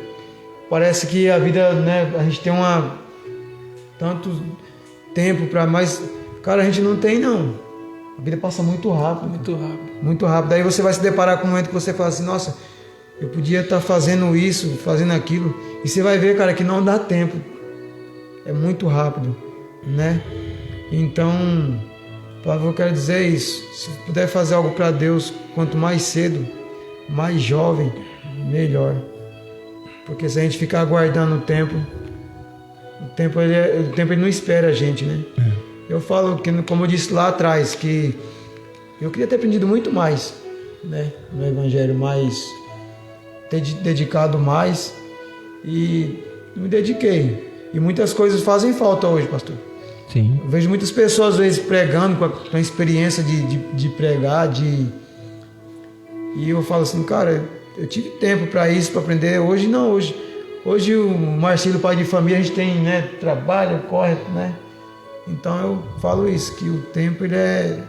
parece que a vida, né? A gente tem tanto tempo para mais, cara, a gente não tem, não. A vida passa muito rápido. Muito rápido. Muito rápido. Aí você vai se deparar com um momento que você fala assim, nossa, eu podia estar fazendo isso, fazendo aquilo. E você vai ver, cara, que não dá tempo. É muito rápido, né? Então, o que eu quero dizer é isso. Se puder fazer algo para Deus, quanto mais cedo, mais jovem, melhor. Porque se a gente ficar aguardando o tempo ele não espera a gente, né? Eu falo que, como eu disse lá atrás, que eu queria ter aprendido muito mais, né, no Evangelho, mais ter dedicado mais, e me dediquei. E muitas coisas fazem falta hoje, pastor. Sim. Eu vejo muitas pessoas às vezes pregando com a experiência de pregar, e eu falo assim, cara, eu tive tempo para isso, para aprender. Hoje não, hoje o Marcílio, pai de família, a gente tem, né, trabalho, corre, né? Então eu falo isso, que o tempo ele é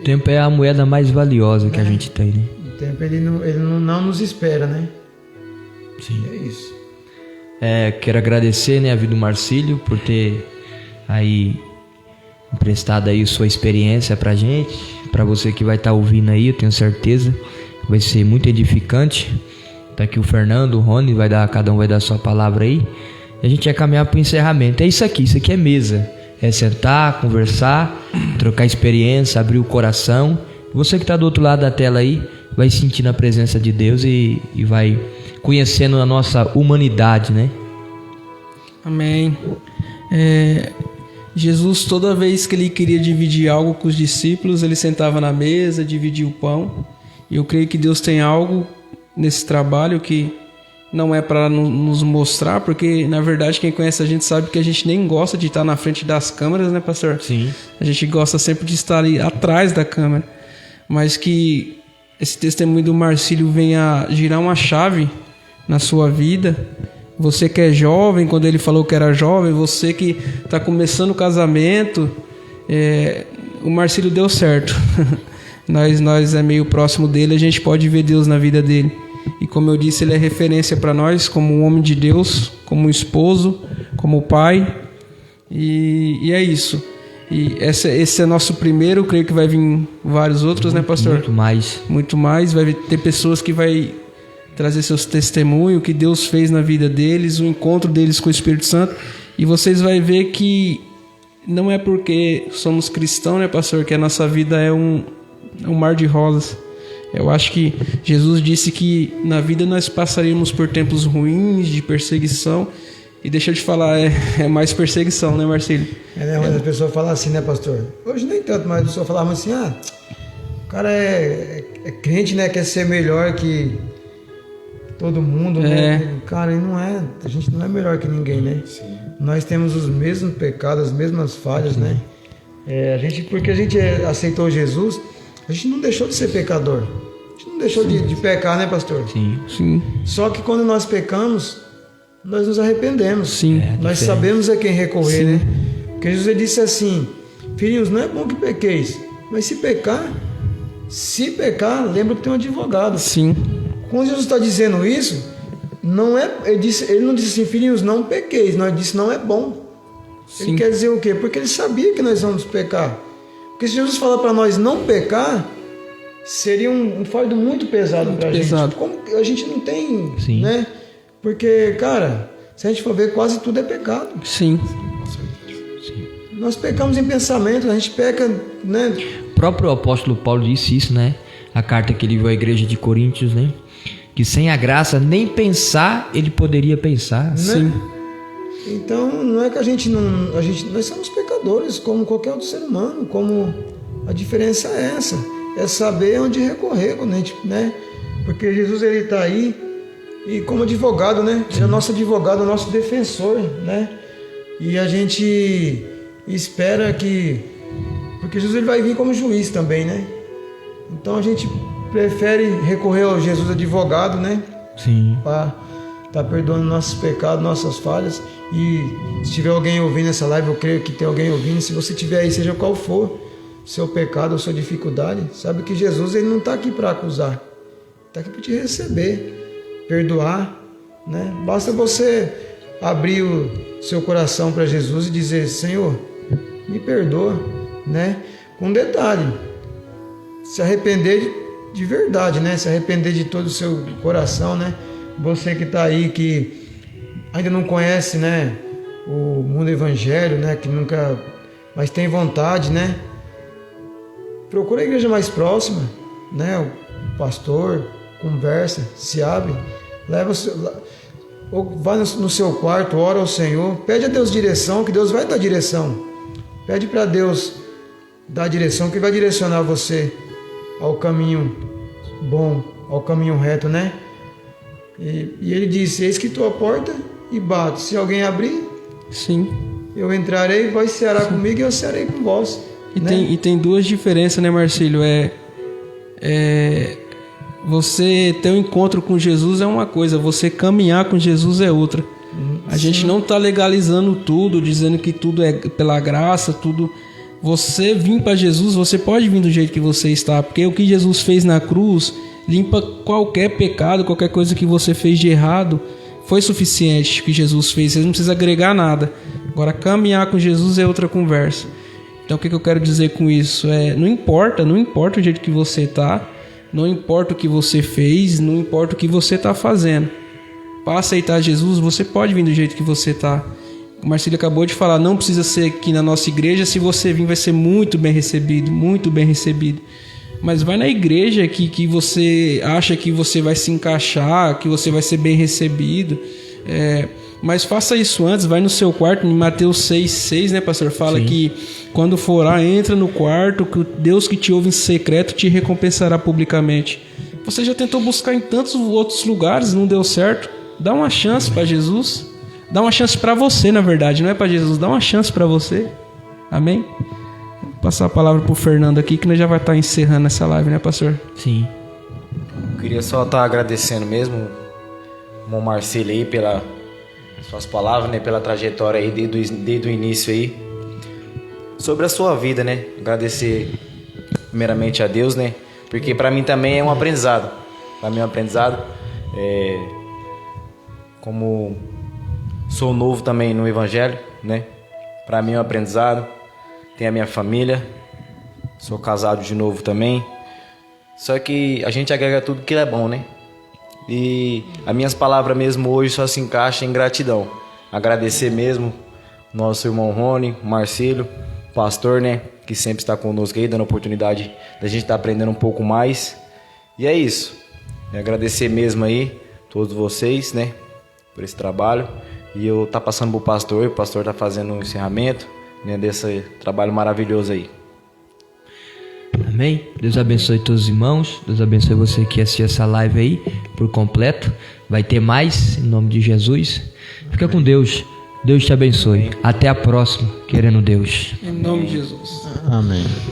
O tempo é a moeda mais valiosa que a gente tem, né? O tempo ele não nos espera, né? Sim. É isso. Quero agradecer, né, a vida do Marcílio por ter aí emprestado aí sua experiência pra gente, pra você que vai estar ouvindo aí, eu tenho certeza que vai ser muito edificante. Tá aqui o Fernando, o Rony, cada um vai dar a sua palavra aí. E a gente vai caminhar pro encerramento. É isso aqui é mesa. É sentar, conversar, trocar experiência, abrir o coração. Você que tá do outro lado da tela aí, vai sentindo a presença de Deus e vai conhecendo a nossa humanidade, né? Amém. Jesus, toda vez que ele queria dividir algo com os discípulos, ele sentava na mesa, dividia o pão. E eu creio que Deus tem algo nesse trabalho que não é para nos mostrar, porque na verdade quem conhece a gente sabe que a gente nem gosta de estar na frente das câmeras, né, pastor? Sim. A gente gosta sempre de estar ali atrás da câmera. Mas que esse testemunho do Marcílio venha girar uma chave na sua vida. Você que é jovem, quando ele falou que era jovem, você que está começando o casamento, o Marcílio deu certo. nós é meio próximo dele, a gente pode ver Deus na vida dele. E como eu disse, ele é referência para nós como um homem de Deus, como um esposo, como pai. E é isso. E esse é nosso primeiro, eu creio que vai vir vários outros, né, pastor? Muito mais. Muito mais. Vai ter pessoas que vai trazer seus testemunhos, o que Deus fez na vida deles, o encontro deles com o Espírito Santo. E vocês vão ver que não é porque somos cristãos, né, pastor, que a nossa vida é um mar de rosas. Eu acho que Jesus disse que na vida nós passaríamos por tempos ruins, de perseguição. E deixa eu te falar, é mais perseguição, né, Marcílio? Mas as pessoas falam assim, né, pastor? Hoje nem tanto, mas as pessoas falavam assim, o cara é crente, né, quer ser melhor que todo mundo, né? Cara, e não é, a gente não é melhor que ninguém, né? Sim. Nós temos os mesmos pecados, as mesmas falhas, né? Porque a gente aceitou Jesus, a gente não deixou de ser pecador. A gente não deixou de pecar, né, pastor? Sim. Só que quando nós pecamos, nós nos arrependemos. Sim. Nós sabemos a quem recorrer, né? Porque Jesus disse assim, filhinhos, não é bom que pequeis, mas se pecar, lembra que tem um advogado. Sim. Quando Jesus está dizendo isso, ele não disse assim, filhinhos, não pequeis, ele disse não é bom. Sim. Ele quer dizer o quê? Porque ele sabia que nós vamos pecar. Porque se Jesus falar para nós não pecar, seria um fardo muito pesado para a gente. Como a gente não tem, né? Porque, cara, se a gente for ver, quase tudo é pecado. Sim. Nós pecamos em pensamento, a gente peca, né? O próprio apóstolo Paulo disse isso, né? A carta que ele viu à igreja de Coríntios, né? Que sem a graça, nem pensar ele poderia pensar. Né? Sim. Então, não é que nós somos pecadores, como qualquer outro ser humano, como a diferença é essa, é saber onde recorrer, quando a gente, né? Porque Jesus, ele está aí, e como advogado, né? Ele é o nosso advogado, o nosso defensor, né? E a gente espera porque Jesus, ele vai vir como juiz também, né? Então a gente prefere recorrer ao Jesus advogado, né? Sim. Para estar perdoando nossos pecados, nossas falhas. E se tiver alguém ouvindo essa live, eu creio que tem alguém ouvindo. Se você tiver aí, seja qual for seu pecado ou sua dificuldade, sabe que Jesus, ele não está aqui para acusar, está aqui para te receber, perdoar, né? Basta você abrir o seu coração para Jesus e dizer, Senhor, me perdoa, né? Com um detalhe, se arrepender de verdade, né? Se arrepender de todo o seu coração, né? Você que está aí, que ainda não conhece, né, o mundo evangélico, né, que nunca, mas tem vontade, né? Procura a igreja mais próxima, né? O pastor, conversa, se abre, ou vai no seu quarto, ora ao Senhor, pede a Deus direção, que Deus vai dar direção. Pede para Deus dar direção, que vai direcionar você ao caminho bom, ao caminho reto, né? E ele disse, eis que estou à porta e bato. Se alguém abrir, sim, eu entrarei, vós ceará comigo e eu cearei com vós. E tem duas diferenças, né, Marcílio? Você ter um encontro com Jesus é uma coisa, você caminhar com Jesus é outra. A gente não está legalizando tudo, dizendo que tudo é pela graça, tudo Você vir para Jesus, você pode vir do jeito que você está, porque o que Jesus fez na cruz limpa qualquer pecado, qualquer coisa que você fez de errado. Foi suficiente o que Jesus fez, você não precisa agregar nada. Agora, caminhar com Jesus é outra conversa. Então, o que eu quero dizer com isso? Não importa o jeito que você está, não importa o que você fez, não importa o que você está fazendo. Para aceitar Jesus, você pode vir do jeito que você está. O Marcílio acabou de falar, não precisa ser aqui na nossa igreja, se você vir vai ser muito bem recebido, muito bem recebido. Mas vai na igreja que você acha que você vai se encaixar, que você vai ser bem recebido. Mas faça isso antes, vai no seu quarto, em Mateus 6,6, né, pastor? Fala Sim. que quando for lá, entra no quarto, que Deus que te ouve em secreto te recompensará publicamente. Você já tentou buscar em tantos outros lugares, não deu certo. Dá uma chance para Jesus. Dá uma chance para você, na verdade, não é para Jesus. Dá uma chance para você. Amém? Vou passar a palavra pro Fernando aqui, que nós já vai estar encerrando essa live, né, pastor? Sim. Eu queria só estar agradecendo mesmo o Marcílio aí pelas suas palavras, né, pela trajetória aí desde o início aí. Sobre a sua vida, né? Agradecer primeiramente a Deus, né? Porque para mim também é um aprendizado. Para mim é um aprendizado. Como sou novo também no Evangelho, né? Para mim é um aprendizado. Tenho a minha família. Sou casado de novo também. Só que a gente agrega tudo que é bom, né? E as minhas palavras mesmo hoje só se encaixam em gratidão. Agradecer mesmo nosso irmão Rony, Marcílio, pastor, né? Que sempre está conosco aí, dando a oportunidade da gente estar aprendendo um pouco mais. E é isso. Agradecer mesmo aí todos vocês, né? Por esse trabalho. E eu tá passando pro pastor, o pastor tá fazendo um encerramento, né, desse trabalho maravilhoso aí. Amém? Deus abençoe todos os irmãos. Deus abençoe você que assistiu essa live aí por completo. Vai ter mais, em nome de Jesus. Fica com Deus. Deus te abençoe. Amém. Até a próxima, querendo Deus. Em nome de Jesus. Amém.